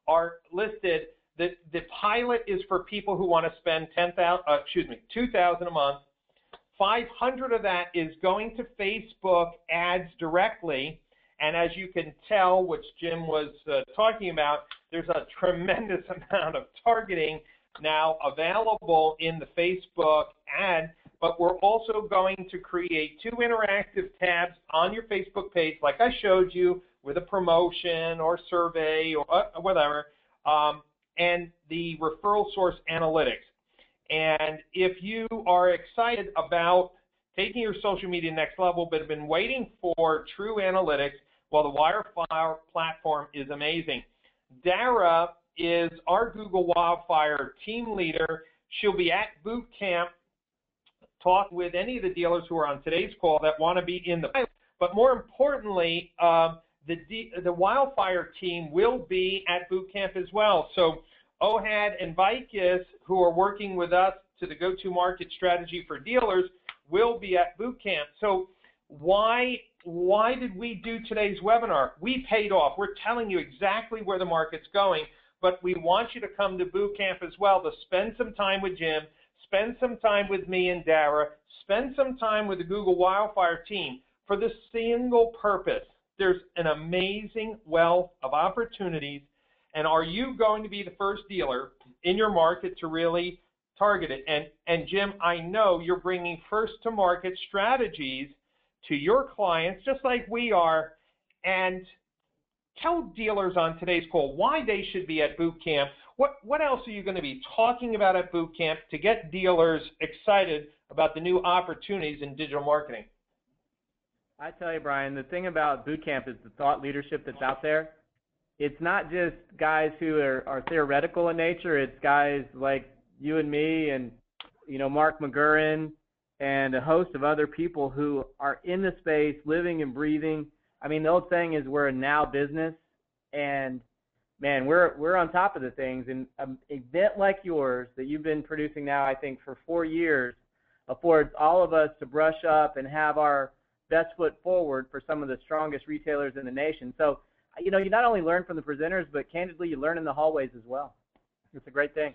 are listed. The pilot is for people who want to spend $2,000 a month. 500 of that is going to Facebook ads directly, and as you can tell, which Jim was talking about, there's a tremendous amount of targeting now available in the Facebook ad, but we're also going to create 2 interactive tabs on your Facebook page, like I showed you, with a promotion or survey or whatever, and the referral source analytics. And if you are excited about taking your social media next level, but have been waiting for true analytics. Well, the Wildfire platform is amazing. Dara is our Google Wildfire team leader. She'll be at boot camp, talk with any of the dealers who are on today's call that want to be in the pilot. But more importantly, the Wildfire team will be at boot camp as well. So Ohad and Vikis, who are working with us to the go-to-market strategy for dealers, will be at boot camp. So why did we do today's webinar? We paid off. We're telling you exactly where the market's going, but we want you to come to boot camp as well to spend some time with Jim, spend some time with me and Dara, spend some time with the Google Wildfire team for the single purpose. There's an amazing wealth of opportunities, and are you going to be the first dealer in your market to really target it? And Jim, I know you're bringing first-to-market strategies to your clients, just like we are, and tell dealers on today's call why they should be at boot camp. What else are you going to be talking about at boot camp to get dealers excited about the new opportunities in digital marketing? I tell you, Brian, the thing about boot camp is the thought leadership that's out there. It's not just guys who are theoretical in nature. It's guys like you and me and, Mark McGurran and a host of other people who are in the space, living and breathing. I mean, the old saying is we're a now business, and man, we're on top of the things. And an event like yours that you've been producing now, I think, for 4 years, affords all of us to brush up and have our best foot forward for some of the strongest retailers in the nation. So, you not only learn from the presenters, but candidly, you learn in the hallways as well. It's a great thing.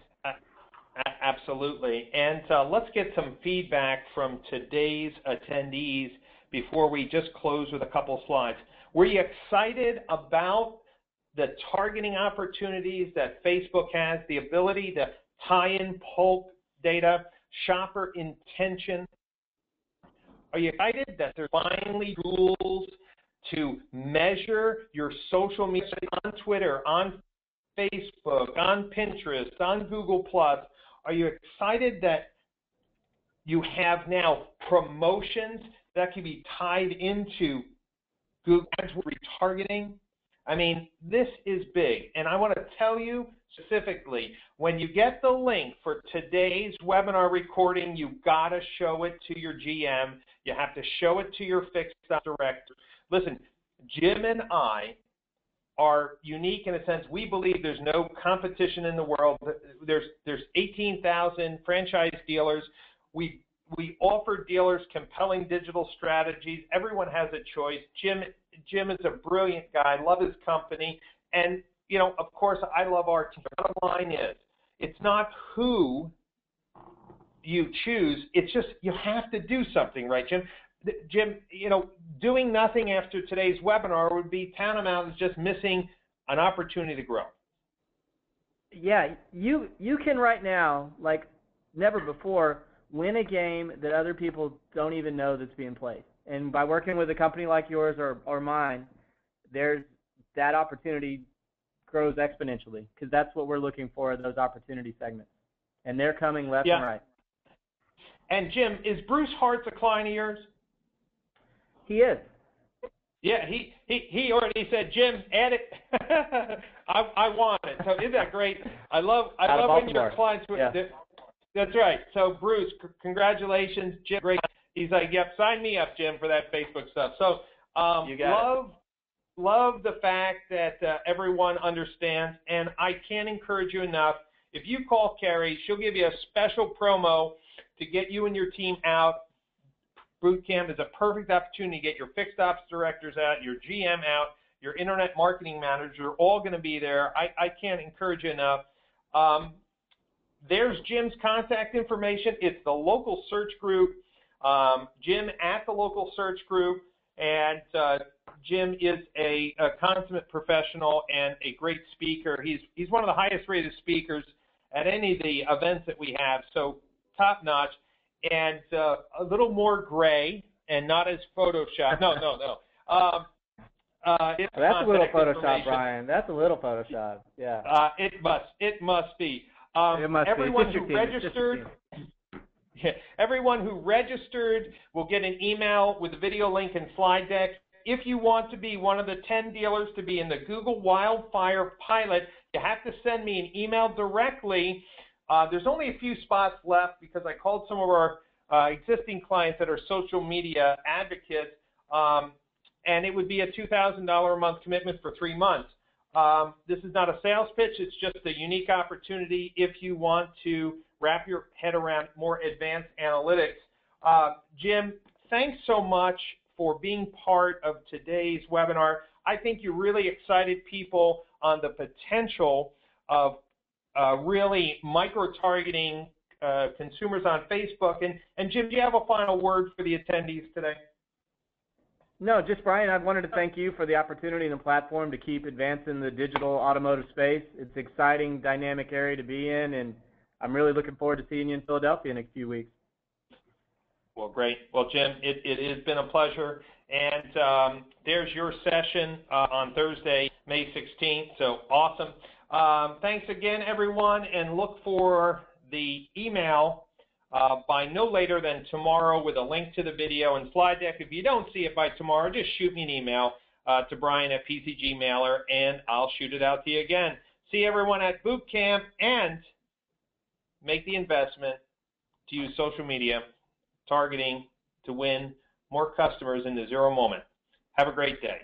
Absolutely. And let's get some feedback from today's attendees before we just close with a couple slides. Were you excited about the targeting opportunities that Facebook has, the ability to tie in bulk data, shopper intention? Are you excited that there's finally tools to measure your social media on Twitter, on Facebook, on Pinterest, on Google+? Are you excited that you have now promotions that can be tied into Google Ads retargeting? I mean, this is big. And I want to tell you specifically, when you get the link for today's webinar recording, you've got to show it to your GM. You have to show it to your fixed ops director. Listen, Jim and I are unique in a sense. We believe there's no competition in the world. There's 18,000 franchise dealers. We offer dealers compelling digital strategies. Everyone has a choice. Jim is a brilliant guy. I love his company. And, of course, I love our team. The bottom line is, it's not who you choose. It's just you have to do something, right, Jim? Jim, doing nothing after today's webinar would be tantamount to just missing an opportunity to grow. Yeah, you can right now, like never before, win a game that other people don't even know that's being played. And by working with a company like yours or mine, there's that opportunity grows exponentially, because that's what we're looking for, those opportunity segments. And they're coming left and right. And Jim, is Bruce Hart's a client of yours? He is. Yeah, he already said, Jim, add it. I want it. So isn't that great? I love when your clients. Yeah. That's right. So Bruce, congratulations, Jim. Great. He's like, yep, sign me up, Jim, for that Facebook stuff. So love the fact that everyone understands, and I can't encourage you enough. If you call Carrie, she'll give you a special promo to get you and your team out. Boot camp is a perfect opportunity to get your fixed ops directors out, your GM out, your internet marketing manager, all going to be there. I can't encourage you enough. There's Jim's contact information. It's the local search group. Jim at the local search group, and Jim is a consummate professional and a great speaker. He's one of the highest rated speakers at any of the events that we have, so top notch. And a little more gray and not as Photoshop. No. That's a little Photoshop, Brian. That's a little Photoshop. Yeah. It must be. It must everyone be. who registered. Everyone who registered will get an email with a video link and slide deck. If you want to be one of the 10 dealers to be in the Google Wildfire Pilot, you have to send me an email directly. There's only a few spots left because I called some of our existing clients that are social media advocates, and it would be a $2,000 a month commitment for 3 months. This is not a sales pitch. It's just a unique opportunity if you want to wrap your head around more advanced analytics. Jim, thanks so much for being part of today's webinar. I think you really excited people on the potential of really micro-targeting consumers on Facebook. And Jim, do you have a final word for the attendees today? No, just Brian, I wanted to thank you for the opportunity and the platform to keep advancing the digital automotive space. It's an exciting, dynamic area to be in, and I'm really looking forward to seeing you in Philadelphia in a few weeks. Well, great. Well, Jim, it has been a pleasure. And there's your session on Thursday, May 16th. So awesome. Thanks again, everyone, and look for the email by no later than tomorrow with a link to the video and slide deck. If you don't see it by tomorrow, just shoot me an email to Brian at PCG Mailer, and I'll shoot it out to you again. See everyone at boot camp, and make the investment to use social media targeting to win more customers in the zero moment. Have a great day.